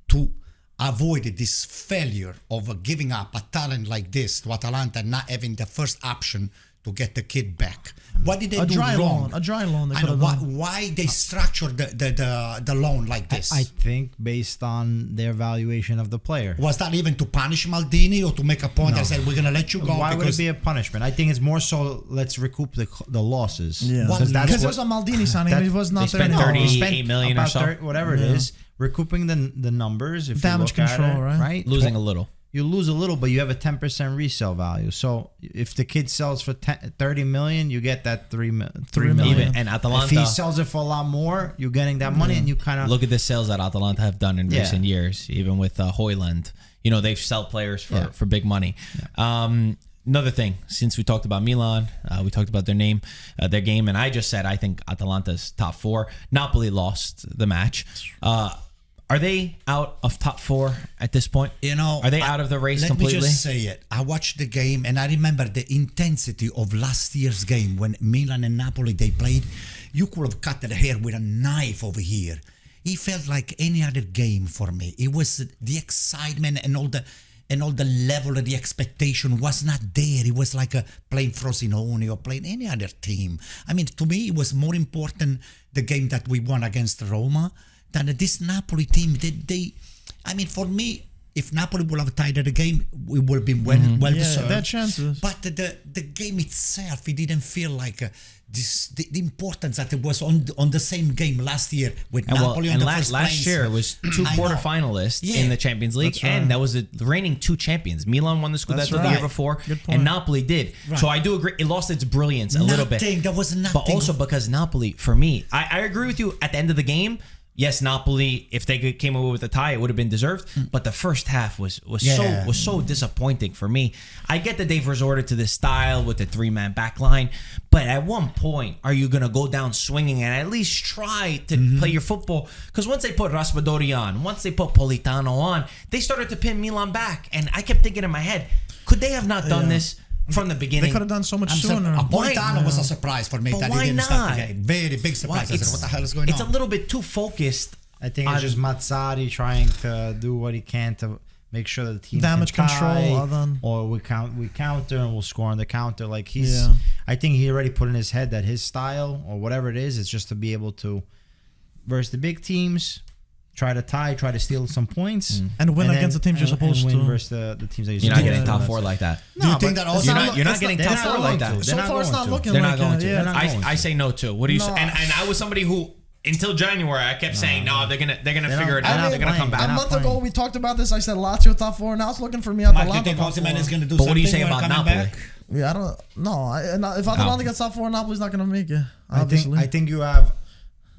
to avoid this failure of giving up a talent like this to Atalanta and not having the first option to get the kid back? What did they do wrong? A dry loan. They I could know, have done. why they structured the loan like this? I think based on their valuation of the player. Was that even to punish Maldini or to make a point that said we're gonna let you go? Why would it be a punishment? I think it's more so let's recoup the losses. Yeah, because it was a Maldini signing. It was not they there. spent No. 38 million or so. Whatever it is, recouping the numbers. If Damage you look control, at it, right? Losing a little. You lose a little, but you have a 10% resale value. So if the kid sells for 30 million, you get that 3 million. Even, and Atalanta, if he sells it for a lot more, you're getting that money, and you kind of look at the sales that Atalanta have done in recent years, even with Højlund. You know, they've sell players for big money. Another thing, since we talked about Milan, we talked about their game, and I just said I think Atalanta's top 4. Napoli lost the match. Are they out of top 4 at this point? You know, are they out of the race completely? Let me just say it. I watched the game and I remember the intensity of last year's game when Milan and Napoli they played. You could have cut their hair with a knife over here. It felt like any other game for me. It was the excitement and all the level of the expectation was not there. It was like playing Frosinone or playing any other team. I mean, to me, it was more important the game that we won against Roma than this Napoli team. They I mean, for me, if Napoli would have tied the game, we would have been well deserved. They had chances. But the game itself, it didn't feel like the importance that it was on the same game last year with Napoli on the first place. Last year it was 2 quarterfinalists in the Champions League, and that was the reigning 2 champions. Milan won the Scudetto the year before, and Napoli did. Right. So I do agree. It lost its brilliance a little bit. There was nothing. But also because Napoli, for me, I agree with you. At the end of the game, yes, Napoli, if they came away with a tie, it would have been deserved. But the first half was so disappointing for me. I get that they've resorted to this style with the 3-man back line, but at one point, are you going to go down swinging and at least try to play your football? Because once they put Raspadori on, once they put Politano on, they started to pin Milan back. And I kept thinking in my head, could they have not done this from the beginning? They could have done so much sooner. Politano was a surprise for me that he didn't start the game. Very big surprise. I said, what the hell is going on? It's a little bit too focused. I think it's just Mazzarri trying to do what he can to make sure that the team damage can tie, control, or we counter and we'll score on the counter. Like I think he already put in his head that his style or whatever it is just to be able to versus the big teams. Try to tie, try to steal some points, and win against the teams you're supposed to. Win versus the teams that you're not getting top 4 like that. Do you think that also? You're not getting top 4 like that. So far, it's not looking like it. They're not going to. I say no too. What do you say? And I was somebody who until January I kept saying no. They're gonna figure it out. They're gonna come back. A month ago we talked about this. I said Lazio top 4. Now it's looking for me. Atalanta. You think Osimhen is gonna do something? But what do you say about Napoli? Yeah, I don't know. If Atalanta gets top 4, Napoli's not gonna make it. Obviously. I think you have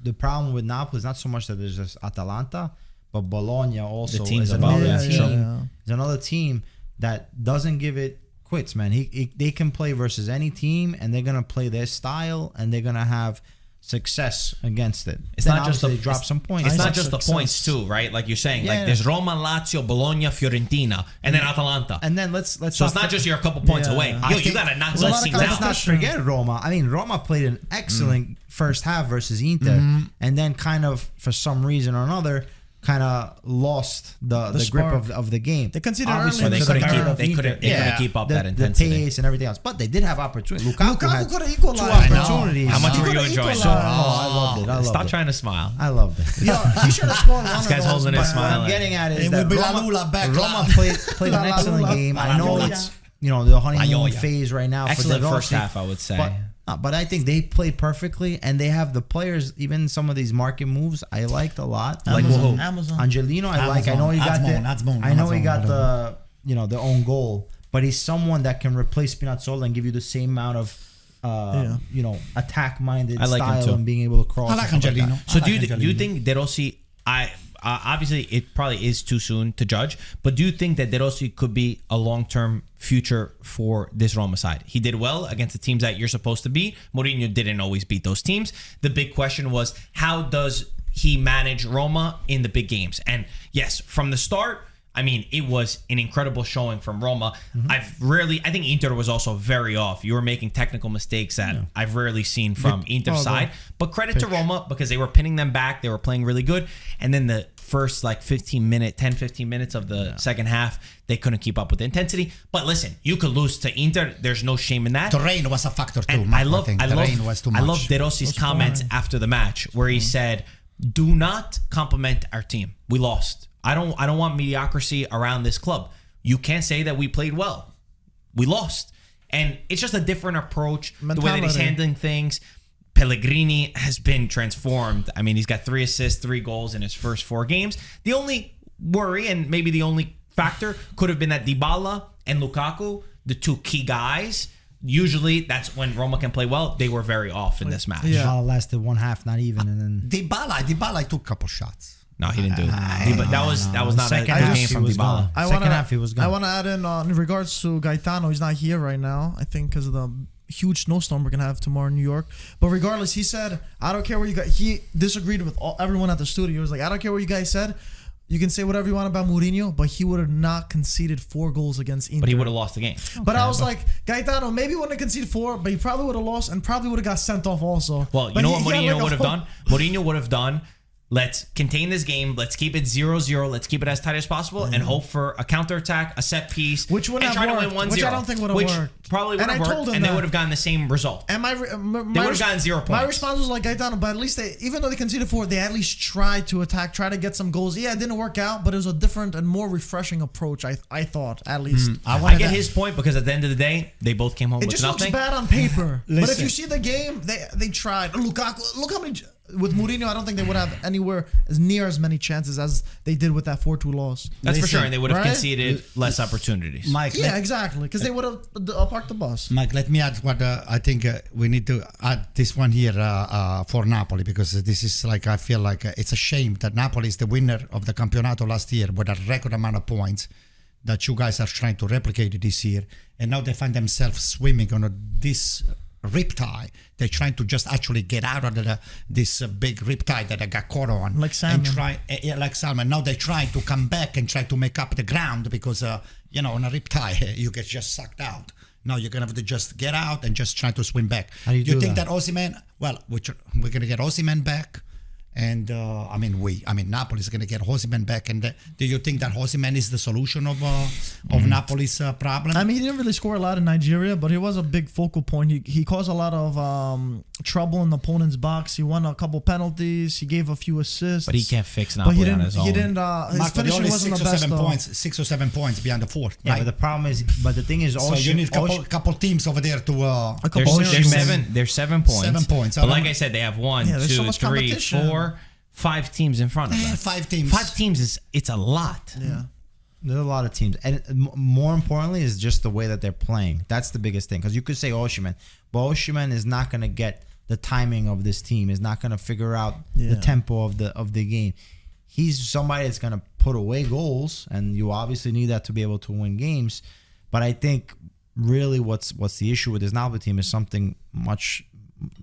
the problem with Napoli is not so much that there's just Atalanta. But Bologna also is another team that doesn't give it quits, man. They can play versus any team, and they're gonna play their style, and they're gonna have success against it. It's Then not just obviously they drop some points. It's not But just the points too, right? Like you're saying, like Yeah. there's Roma, Lazio, Bologna, Fiorentina, and then Atalanta. and then let's So it's not just you're a couple points Yeah. away. I Yo, you think- gotta knock There's a those lot of teams Let's out. not forget Roma. I mean, Roma played an excellent first half versus Inter, and then kind of for some reason or another, kind of lost the grip spark. of the game. They conceded Obviously, early in they the couldn't second keep- half. they couldn't- they couldn't keep up that the intensity. pace and everything else. But they did have opportunity. Lukaku had could have equalized. two bro. opportunities. How much He were you could've enjoying? equalized. I loved it. I loved Stop it. trying to smile. I loved it. Yo, he should have scored one This of guy's those, holding his but- smile. What I'm getting at is It that will be La Lula back Roma line. played an La excellent Lula. game. I La know Lula. it's the honeymoon Jolla. phase right now. Excellent for De first Rossi, half, I would say. But I think they played perfectly, and they have the players. Even some of these market moves, I liked a lot. Like Amazon. who? Amazon. Angelino, I like. I know he got Azmoun, I know he Azmoun, got whatever. the own goal, but he's someone that can replace Spinazzola and give you the same amount of attack minded I like him style too. and being able to cross. I like and stuff Angelino. that. So I like do you Angelino. think De Rossi? Obviously it probably is too soon to judge, but do you think that De Rossi could be a long-term future for this Roma side? He did well against the teams that you're supposed to beat. Mourinho didn't always beat those teams. The big question was, how does he manage Roma in the big games? And yes, from the start, I mean, it was an incredible showing from Roma. I think Inter was also very off. You were making technical mistakes that I've rarely seen from Inter's side. But credit to Roma, because they were pinning them back. They were playing really good. And then the first 15 minutes of the second half, they couldn't keep up with the intensity. But listen, you could lose to Inter. There's no shame in that. The rain was a factor too. And Marco, think. The rain was too much. I love De Rossi's comments after the match where he said, "Do not compliment our team. We lost. I don't want mediocrity around this club. You can't say that we played well. We lost." And it's just a different approach, the way that he's Mentality. handling things. Pellegrini has been transformed. I mean, he's got 3 assists, 3 goals in his first 4 games. The only worry, and maybe the only factor, could have been that Dybala and Lukaku, the 2 key guys, usually that's when Roma can play well. They were very off in this match. Yeah. Dybala lasted one half, not even, and then Dybala took a couple shots. No, he didn't do it. That was not a Second good half, game he from was Dybala. gone. Second half, he was gone. I want to add in regards to Gaetano. He's not here right now, I think, because of the huge snowstorm we're going to have tomorrow in New York. But regardless, he said, I don't care what you guys... He disagreed with everyone at the studio. He was like, I don't care what you guys said. You can say whatever you want about Mourinho, but he would have not conceded 4 goals against Inter. But he would have lost the game. But I was like, Gaetano, maybe he wouldn't have conceded 4, but he probably would have lost and probably would have got sent off also. Well, you But know what he had Mourinho would have done? Mourinho would have done, let's contain this game. Let's keep it 0-0. Let's keep it as tight as possible and hope for a counterattack, a set piece, Which wouldn't and have try to worked, win 1-0. which I don't think would have worked. Probably would And have I worked, told him and they that. would have gotten the same result. And They would have gotten 0 points. My response was like, Gaetano, but at least even though they conceded 4, they at least tried to attack, try to get some goals. Yeah, it didn't work out, but it was a different and more refreshing approach, I thought, at least. I get his point because at the end of the day, they both came home It with just nothing. looks bad on paper. But if Listen. you see the game, they tried. Lukaku, look how many... With Mourinho, I don't think they would have anywhere as near as many chances as they did with that 4-2 loss. That's for Listen, sure, and they would have right? conceded less opportunities. Mike, Yeah, exactly. Because they would have parked the bus. Mike, let me add what I think we need to add this one here for Napoli, because this is like, I feel like it's a shame that Napoli is the winner of the Campionato last year with a record amount of points that you guys are trying to replicate this year, and now they find themselves swimming on this riptide. They're trying to just actually get out of this big riptide that I got caught on. Like salmon. And like salmon. Now they're trying to come back and try to make up the ground because, on a riptide, you get just sucked out. Now you're going to have to just get out and just try to swim back. How do you do think that? that Osimhen, well, we're going to get Osimhen back. And Napoli is going to get Osimhen back. And do you think that Osimhen is the solution of Napoli's problem? I mean, he didn't really score a lot in Nigeria, but he was a big focal point. He caused a lot of trouble in the opponent's box. He won a couple penalties. He gave a few assists. But he can't fix But he Napoli on didn't. his own. He didn't. His Marco, finishing only wasn't the 6 or best. 7 Though. points, 6 or 7 points behind the 4. yeah. But the problem is, the thing is, So you need a couple teams over there to. A couple There's miracles. 7 points. 7 points. But like I said, they have 1, Yeah, there's 2, so much 3, competition. 4, 5 teams in front of them. 5 teams. 5 teams it's a lot. Yeah. there's a lot of teams, and more importantly is just the way that they're playing. That's the biggest thing, because you could say Osimhen, but Osimhen is not going to get the timing of this team. Is not going to figure out the tempo of the game. He's somebody that's going to put away goals, and you obviously need that to be able to win games. But I think really what's the issue with this Napoli team is something much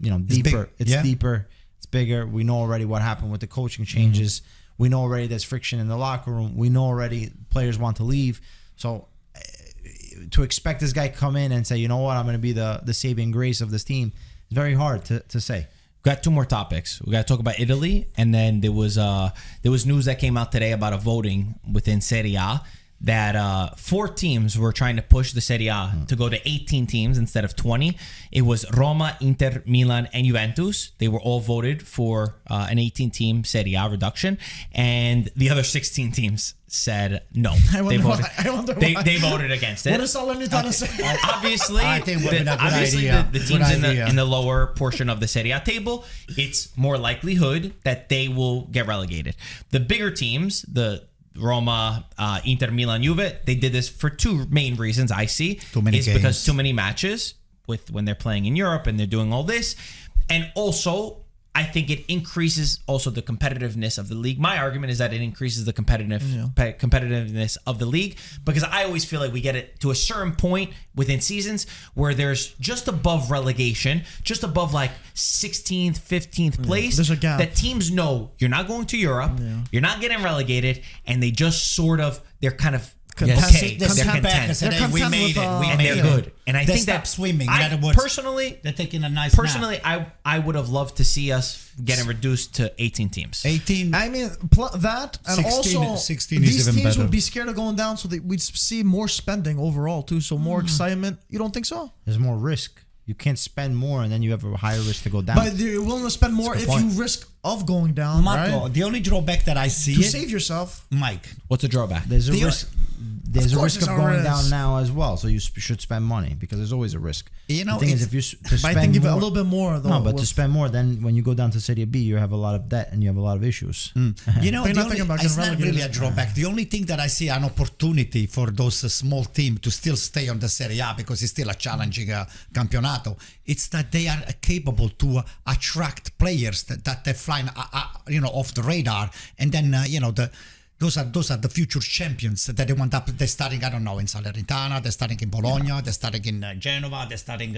deeper. big. It's deeper. It's bigger. We know already what happened with the coaching changes. We know already there's friction in the locker room. We know already players want to leave. So to expect this guy come in and say, you know what, I'm going to be the saving grace of this team, it's very hard to say. We got two more topics. We got to talk about Italy, and then there was news that came out today about a voting within Serie A that 4 teams were trying to push the Serie A to go to 18 teams instead of 20. It was Roma, Inter, Milan, and Juventus. They were all voted for an 18-team Serie A reduction, and the other 16 teams said no. I wonder why. They voted against it. What is Salernitana saying? Obviously, I think obviously the teams in the lower portion of the Serie A table, it's more likelihood that they will get relegated. The bigger teams, the Roma, Inter, Milan, Juve, they did this for 2 main reasons I see. Too many games. Because too many matches when they're playing in Europe and they're doing all this. And also, I think it increases also the competitiveness of the league. My argument is that it increases the competitiveness of the league, because I always feel like we get it to a certain point within seasons where there's just above relegation, just above like 16th, 15th place, there's a gap. that teams know you're not going to Europe, you're not getting relegated, and they just sort of, they're kind of They're content. We made it. And they're good. And I They think stopped that swimming. In I other words, personally, they're taking a nice nap. I would have loved to see us getting reduced to 18 teams. 18. I mean, that and 16 also 16 these is even teams better. would be scared of going down, so we'd see more spending overall too. So more excitement. You don't think so? There's more risk. You can't spend more, and then you have a higher risk to go down. But you're willing to spend more if you risk of going down, Marco, right? the only drawback that I see To save yourself. Mike, What's the drawback? There's a The- risk. There's a course risk of there's a going risk. down now as well, so you should spend money because there's always a risk. You know, the thing is, it's- if you to But spend I think give it a more, little bit more though. no, but to with- spend more, then when you go down to Serie B, you have a lot of debt and you have a lot of issues. you know, But you're not thinking about it's getting not really a relegated. drawback. The only thing that I see an opportunity for those small teams to still stay on the Serie A, because it's still a challenging campionato, it's that they are capable to attract players that they're flying, off the radar, and then those are the future champions that they want up. They're starting, I don't know, in Salernitana, they're starting in Bologna, they're starting in Genova, they're starting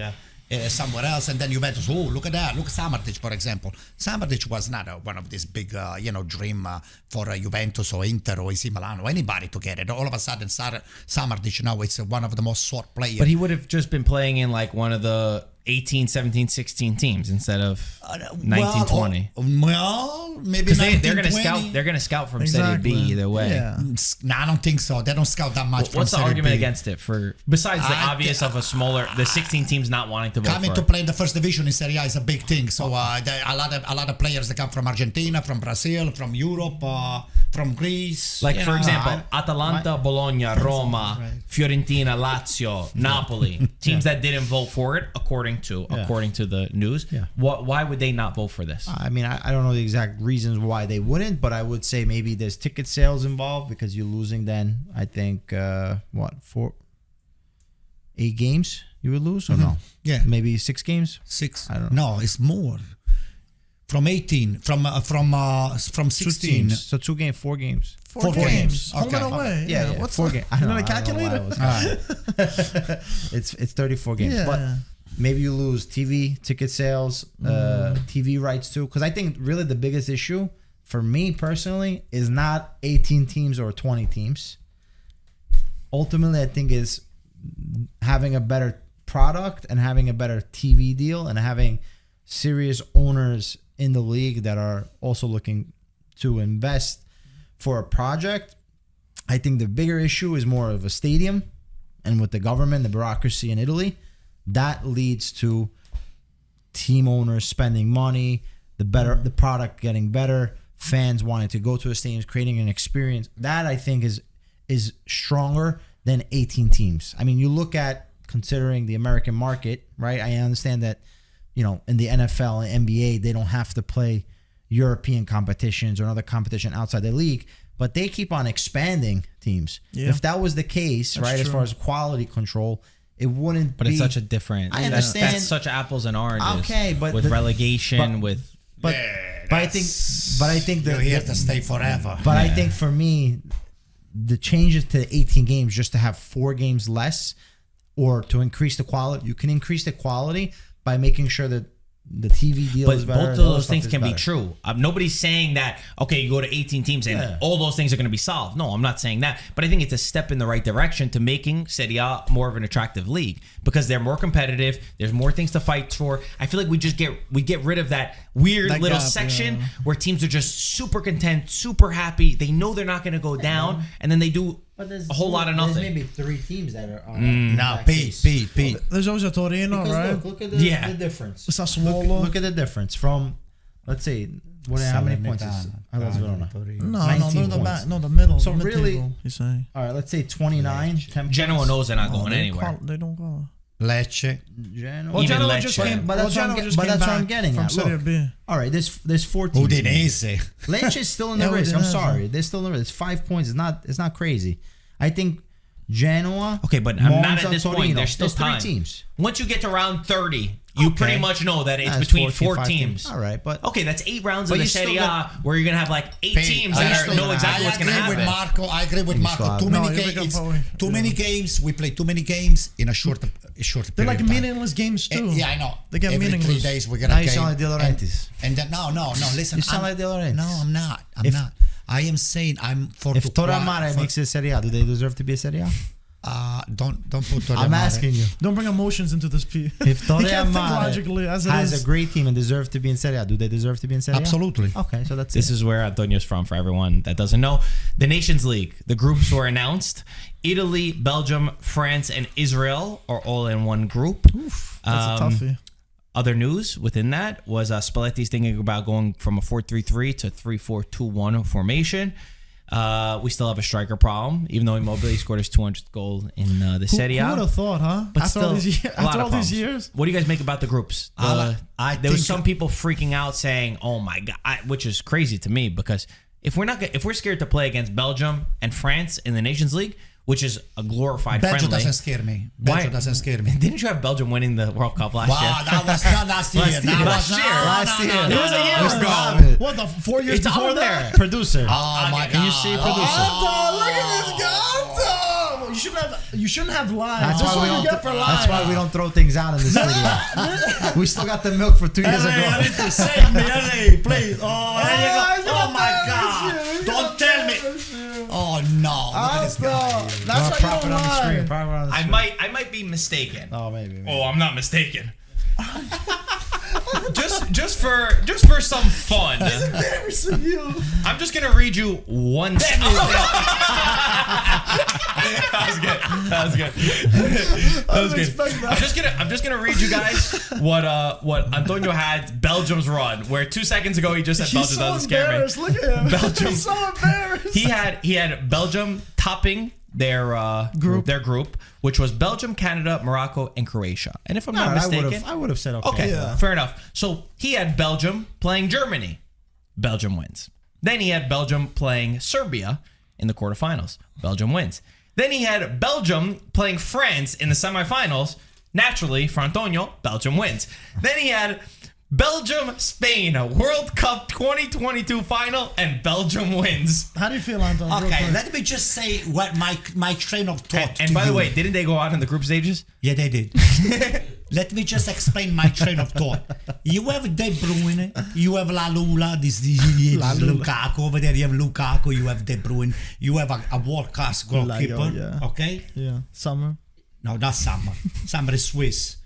somewhere else, and then Juventus. Oh, look at that! Look at Samardžić, for example. Samardžić was not one of these big, dream for Juventus or Inter or AC Milan or anybody to get it. All of a sudden, Samardžić now is one of the most sought players. But he would have just been playing in like one of the 18, 17, 16 teams instead of 19, 20. Well, maybe Because 19, they're going to 20. scout. They're going to scout from Exactly. Serie B either way. Yeah. No, I don't think so. They don't scout that much. What's the from Serie argument B. against it for besides the obvious of a smaller, the 16 teams not wanting to vote Coming for to it? play in the first division in Serie A is a big thing. So a lot of players that come from Argentina, from Brazil, from Europe, from Greece. Like, for example, I- Atalanta, Bologna, Roma, Right. Fiorentina, Lazio, Napoli, teams that didn't vote for it, according to the news. Yeah. Why would they not vote for this? I mean, I don't know the exact reasons why they wouldn't, but I would say maybe there's ticket sales involved because you're losing then, I think, 8 games you would lose or no? Yeah. Maybe 6 games? 6. I don't know. No, it's more. From 18, from 16. Teams. So 2 games, 4 games. Four games. Home Okay. and away. Yeah, What's 4 the- games. You know the calculator? It's 34 games. Yeah. But maybe you lose TV, ticket sales, TV rights too. Because I think really the biggest issue for me personally is not 18 teams or 20 teams. Ultimately, I think is having a better product and having a better TV deal and having serious owners in the league that are also looking to invest for a project. I think the bigger issue is more of a stadium, and with the government, the bureaucracy in Italy, that leads to team owners spending money, the product getting better, fans wanting to go to the stadiums, creating an experience. That I think is stronger than 18 teams. I mean, you look at considering the American market, right? I understand that, in the NFL and NBA, they don't have to play European competitions or another competition outside the league, but they keep on expanding teams. Yeah. If that was the case, That's right, as true. far as quality control, it wouldn't But be. it's such a different. I understand. That's such apples and oranges. Okay, but with relegation, with But I think You're here to stay forever. But I think for me, the changes to 18 games just to have 4 games less, or to increase the quality. You can increase the quality by making sure that the TV deal is But better. both of the other those stuff things is can be better. true. Nobody's saying that, okay, you go to 18 teams and all those things are going to be solved. No, I'm not saying that. But I think it's a step in the right direction to making Serie A more of an attractive league because they're more competitive. There's more things to fight for. I feel like we get rid of that weird That little gap, section where teams are just super content, super happy. They know they're not going to go down, and then they do a whole lot of nothing. There's maybe 3 teams that are No, Pete. There's always a Torino, Because right? look at the difference. Sassuolo. Look at the difference from, let's say, how many points is Hellas Verona? No, 19 they're points. the middle. So the really- mid-table, he's saying. All right, let's say 29, 10 Genoa points. knows they're not going anywhere. They don't go. Lecce. Genoa. Well, Even Genoa Lecce. just came. But Well, that's Genoa what I'm just but came that's what back I'm getting from at. Serie Look. B. All right, there's 14. Udinese. Lecce is still in the Yeah, race. I'm Udinese. sorry, they're still in the race. It's 5 points. It's not crazy. I think Genoa. Okay, but I'm not Monza, at this Torino. point. There's still time. 3 teams. Once you get to round 30, you Okay. pretty much know that it's That's between 14, 4 5 teams. All right, but Okay, that's 8 rounds But of the you still Serie A got- where you're going to have like 8 teams I that know exactly what's going to agree with happen. Marco. I agree with You Marco. still Too have- many No, you games. become Too many games. We play too many games in a short period. They're like of time. meaningless games too. Yeah, I know. They get Every meaningless. 3 days we get a Now game. you sound like De Laurentiis. And then no. Listen, You sound like De Laurentiis. No, I'm not. I'm not. I am saying I'm for. if to Torre qua- Mare for- makes it Serie A, do they deserve to be a Serie A? don't put Torre I'm Mare. asking you. Don't bring emotions into this piece. If Torre You can't think Mare logically as it has is. a great team and deserves to be in Serie A, do they deserve to be in Serie A? Absolutely. Okay, so that's This it. is where Antonio's from for everyone that doesn't know. The Nations League, the groups were announced. Italy, Belgium, France, and Israel are all in one group. That's a toughie. Other news within that was Spalletti's thinking about going from a 4-3-3 to 3-4-2-1 formation. We still have a striker problem, even though Immobile scored his 200th goal in the Serie A. Who would have thought, huh? But after still, all these, a lot after of all these problems. years. What do you guys make about the groups? I There was think- some people freaking out saying, "Oh my god," which is crazy to me because if we're scared to play against Belgium and France in the Nations League, which is a glorified Belgium friendly. doesn't scare me. Why? Belgium doesn't scare me. Didn't you have Belgium winning the World Cup last Wow, year? that was not last year. Last year. That was Last year. Last year. It was a year Let's ago. stop it. What, the 4 years It's before on that? there. Producer. Oh my God. Can you see producer? Anto, look at this guy, Anto! You shouldn't have lied. That's That's why we what you don't. get for lying. That's why we don't throw things out in the studio. We still got the milk for 2 years ago. to save me, LA, please. Oh my God. Don't tell me. Oh no. Look at this guy. That's why Prop you it don't on the screen. lie. Prop it on the I screen. might be mistaken. Oh, maybe. Oh, I'm not mistaken. just for some fun, Embarrassing you. I'm just gonna read you one. That was good. Respect that. I'm just gonna read you guys what Antonio had Belgium's run. Where 2 seconds ago he just said He's Belgium so doesn't scare me. embarrassed. Look at him. Belgium. He's so embarrassed. He had Belgium topping their group, which was Belgium, Canada, Morocco, and Croatia. And if I'm not mistaken, I would have said okay. okay, Yeah. fair enough. So he had Belgium playing Germany. Belgium wins. Then he had Belgium playing Serbia in the quarterfinals. Belgium wins. Then he had Belgium playing France in the semifinals. Naturally, for Antonio, Belgium wins. Then he had Belgium, Spain, World Cup 2022 final, and Belgium wins. How do you feel, Anton? Real Okay, quick. let me just say what my train of thought. And to by the you. way, didn't they go out in the group stages? Yeah, they did. Let me just explain my train of thought. You have De Bruyne, you have La Lula, this Lukaku over there. You have Lukaku, you have De Bruyne, you have a world class goalkeeper. yeah. Okay, Yeah, summer. no, that's Summer. Summer is Swiss.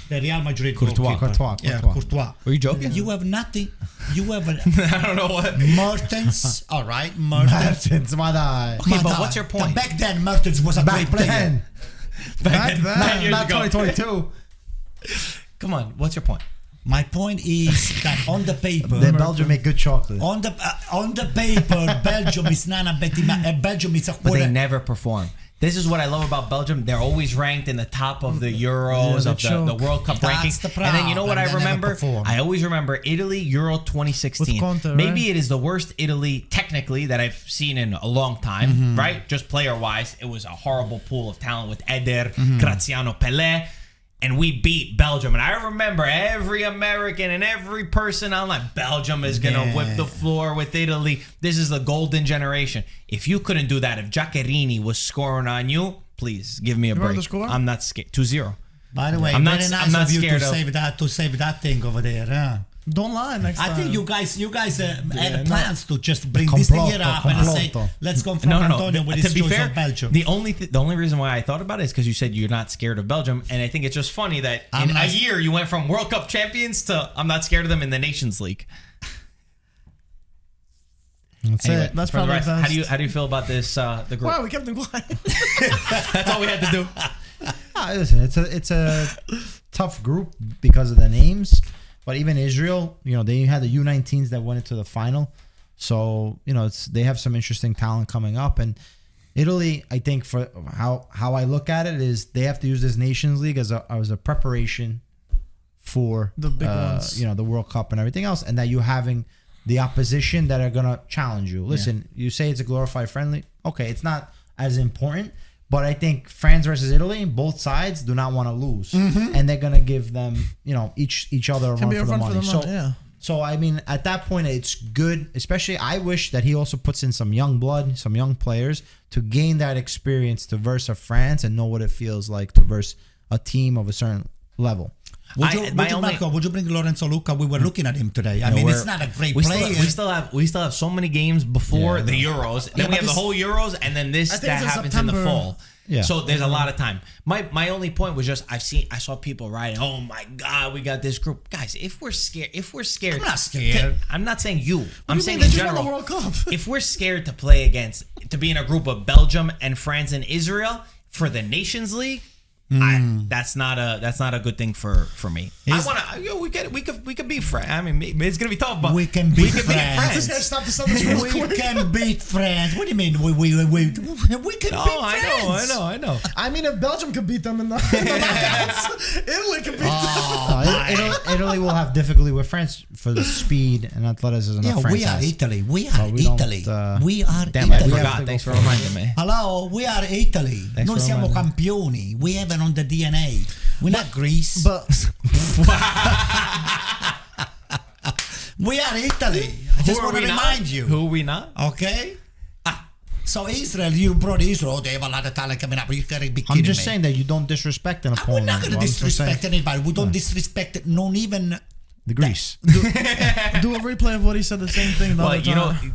The Real Madrid Courtois. goalkeeper. Yeah, Courtois. Were you joking? You have nothing. You have I don't know what. Mertens. All right, Mertens. It's my die. Okay, but what's your point? Back then, Mertens was a Back great player. then. Back then. 10 years Not ago. 2022. Come on, what's your point? My point is that on the paper, Then Belgium make good chocolate. on the paper, Belgium is not a betting. Belgium is a But they never perform. This is what I love about Belgium. They're always ranked in the top of the Euros, Yeah, of the World Cup That's rankings. the And then you know what problem. I They never remember? perform. I always remember Italy, Euro 2016. With Conte, Maybe right? it is the worst Italy, technically, that I've seen in a long time, right? Just player-wise. It was a horrible pool of talent with Eder, Graziano, Pelé. And we beat Belgium. And I remember every American and every person online, Belgium is going to whip the floor with Italy. This is the golden generation. If you couldn't do that, if Giaccherini was scoring on you, please give me a remember break. the score? I'm not scared. 2-0. By the way, I'm not of you scared to save that thing over there. Huh? Don't lie next time. I think you guys had plans to just bring this thing here up and say, let's confront Antonio with his choice of Belgium. The only reason why I thought about it is because you said you're not scared of Belgium, and I think it's just funny that in a year you went from World Cup champions to I'm not scared of them in the Nations League. That's it. That's probably best. How do you feel about this? The group. Wow, we kept them quiet. That's all we had to do. Listen, it's a tough group because of the names. But even Israel, they had the U19s that went into the final. So, they have some interesting talent coming up. And Italy, I think for how I look at it is they have to use this Nations League as a preparation for the big ones. The World Cup and everything else. And that you having the opposition that are going to challenge you. Listen, you say it's a glorified friendly. Okay, it's not as important. But I think France versus Italy, both sides do not want to lose, and they're gonna give them, each other a run for the money. So I mean, at that point, it's good. Especially, I wish that he also puts in some young blood, some young players to gain that experience to verse France and know what it feels like to verse a team of a certain level. Would you bring Lorenzo Luca? We were looking at him today. I mean, it's not a great player. We still have so many games before the Euros. Then we have the whole Euros, and then that happens in the fall. Yeah. So there's a lot of time. My only point was just I saw people writing, "Oh my God, we got this group." Guys, if we're scared, I'm not scared. I'm not saying you. I'm saying in general. The World Cup. If we're scared to be in a group of Belgium and France and Israel for the Nations League. That's not a good thing for me. We could be friends. I mean, it's gonna be tough, but we can beat France. We can beat France. What do you mean? We can beat France. I know. I mean, if Belgium could beat them in the knockouts, Italy could beat them. Italy will have difficulty with France for the speed and athleticism. Yeah, France we are Italy. We are Italy. We are Damn, Italy. I forgot. Thanks for reminding me. Hello, we are Italy. Noi siamo campioni. We have it on the DNA. We're not Greece. But we are Italy. I just want to remind you. Who are we not? Okay. So Israel, you brought Israel. They have a lot of talent coming up. You gotta be kidding me. I'm just saying that you don't disrespect an opponent. We're not going to disrespect anybody. We don't disrespect not even the Greece. Do a replay of what he said. The same thing.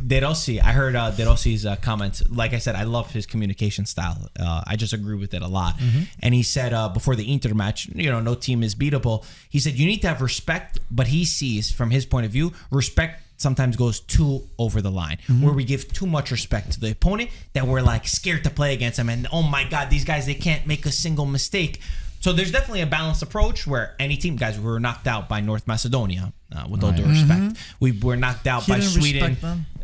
De Rossi. I heard De Rossi's comments. Like I said, I love his communication style. I just agree with it a lot. And he said before the Inter match, no team is beatable. He said you need to have respect, but he sees from his point of view, respect sometimes goes too over the line, where we give too much respect to the opponent that we're like scared to play against them. And oh my God, these guys, they can't make a single mistake. So there's definitely a balanced approach where any team, guys, we were knocked out by North Macedonia, with all due respect. We were knocked out by Sweden,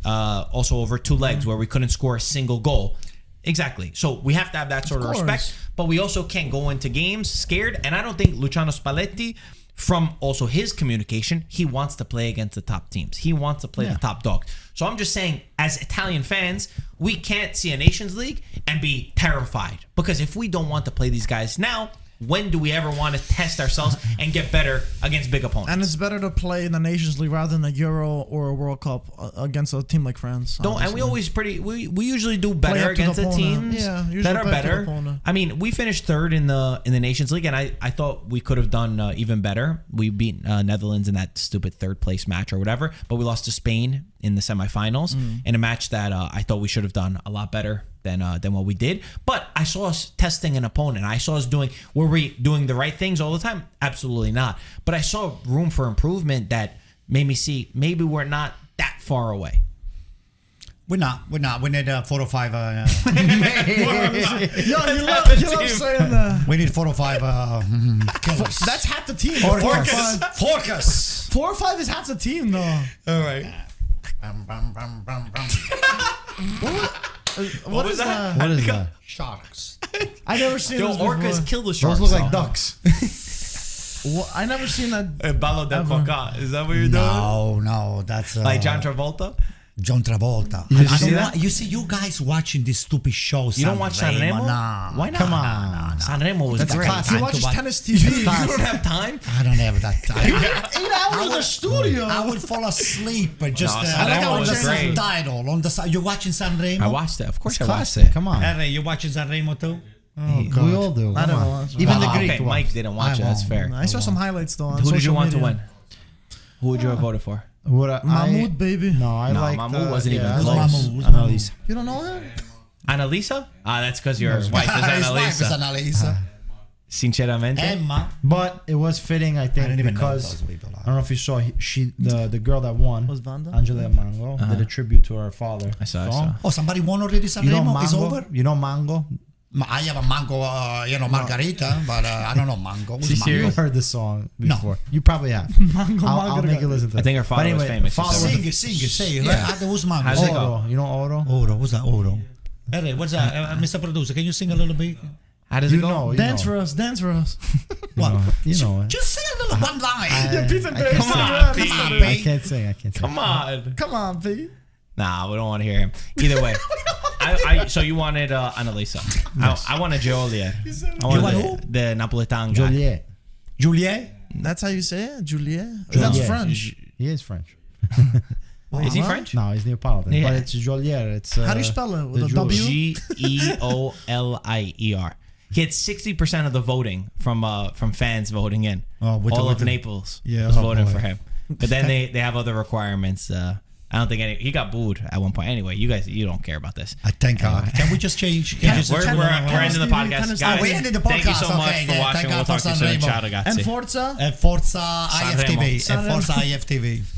also over two legs, where we couldn't score a single goal. Exactly. So we have to have that sort of respect, but we also can't go into games scared. And I don't think Luciano Spalletti, from also his communication, he wants to play against the top teams. He wants to play the top dogs. So I'm just saying, as Italian fans, we can't see a Nations League and be terrified. Because if we don't want to play these guys now, when do we ever want to test ourselves and get better against big opponents? And it's better to play in the Nations League rather than a Euro or a World Cup against a team like France. And we always we usually do better against the teams that are better. I mean, we finished third in the Nations League, and I thought we could have done even better. We beat Netherlands in that stupid third place match or whatever, but we lost to Spain in the semifinals in a match that I thought we should have done a lot better than what we did. But I saw us testing an opponent. I saw us were we doing the right things all the time? Absolutely not. But I saw room for improvement that made me see maybe we're not that far away. We're not. We need 4 or 5. You love saying that. We need 4 or 5 killers. That's half the team. Focus. 4 or 5 is half the team, though. All right. What is that? What is that? Sharks. I never seen those orcas before. kill the sharks. Those look like ducks. I never seen that. Ballo del Foca. Is that what you're doing? No, that's like John Travolta. John Travolta. You see, you guys watching these stupid shows. You don't watch Sanremo? Nah. Why not? Come on. Sanremo was That's great. classic. You watch tennis TV. You don't have time? I don't have that time. 8 hours in the studio. I would fall asleep and just Sanremo was great. subtitle on the side. You're watching Sanremo? I watched it. Of course, I watched Classic. it. Come on. Harry, you watching Sanremo too? God. We all do. I Come don't on. watch. Even the Oh, Greek okay, ones. Mike didn't watch it. That's fair. I saw some highlights though on Who did you social want to media. win? Who would you have voted for? Mahmoud, baby. No, I No, like Mahmoud wasn't even Who's close. Mahmoud? Who's Annalisa. You don't know him? Annalisa? That's because your wife is His wife is Annalisa. Annalisa. Sinceramente. Emma. But it was fitting, I think, I didn't even know because those people. I don't know if you saw the girl that won, Was Vanda? Angela Mango, did a tribute to her father. I saw. song. Oh, somebody won already You know Sanremo? It's Mango? over? You know Mango? I have a mango, margarita, but I don't know mango. Who's She mango? You serious? heard the song No. before. You probably have. Mango I'll make you Margarita. listen to it. I think her father But was famous, she father said. was Sing it, say it. Yeah. Who's mango? How's it go? Oro. You know Oro? Oro, what's that? Oro. Hey, what's that? Mr. Producer, can you sing a little bit? How does it You go? know. Dance for us, dance for us. What? You know it. Just say a little one line. Yeah, Pete and Barry, Come on, Instagram, Pete. Instagram. I can't sing. I can't sing. Come on. Come on, Pete. Nah, we don't want to hear him. Either way. So you wanted Annalisa. I wanted Joliet. I want wanted the Napolitan guy. Joliet. Juliet? That's how you say it? Juliet? Juliet. That's French. He is French. Is he What? French? No, he's Neapolitan. Yeah. But it's Joliet. It's How do you spell it? With the a W? Geolier. He had 60% of the voting from fans voting in. Oh, All of Naples Yeah, was oh, voting boy. for him. But then they have other requirements. I don't think he got booed at one point. Anyway, you don't care about this. I thank God. Can we just change? Can you just We're ending the Tennis podcast, TV. guys. Oh, we ended the Thank you podcast. so much Okay, for yeah, watching. thank We'll God talk for to you soon. Sanremo. Ciao, ragazzi. And Forza? Forza Sanremo. IFTV. Forza IFTV.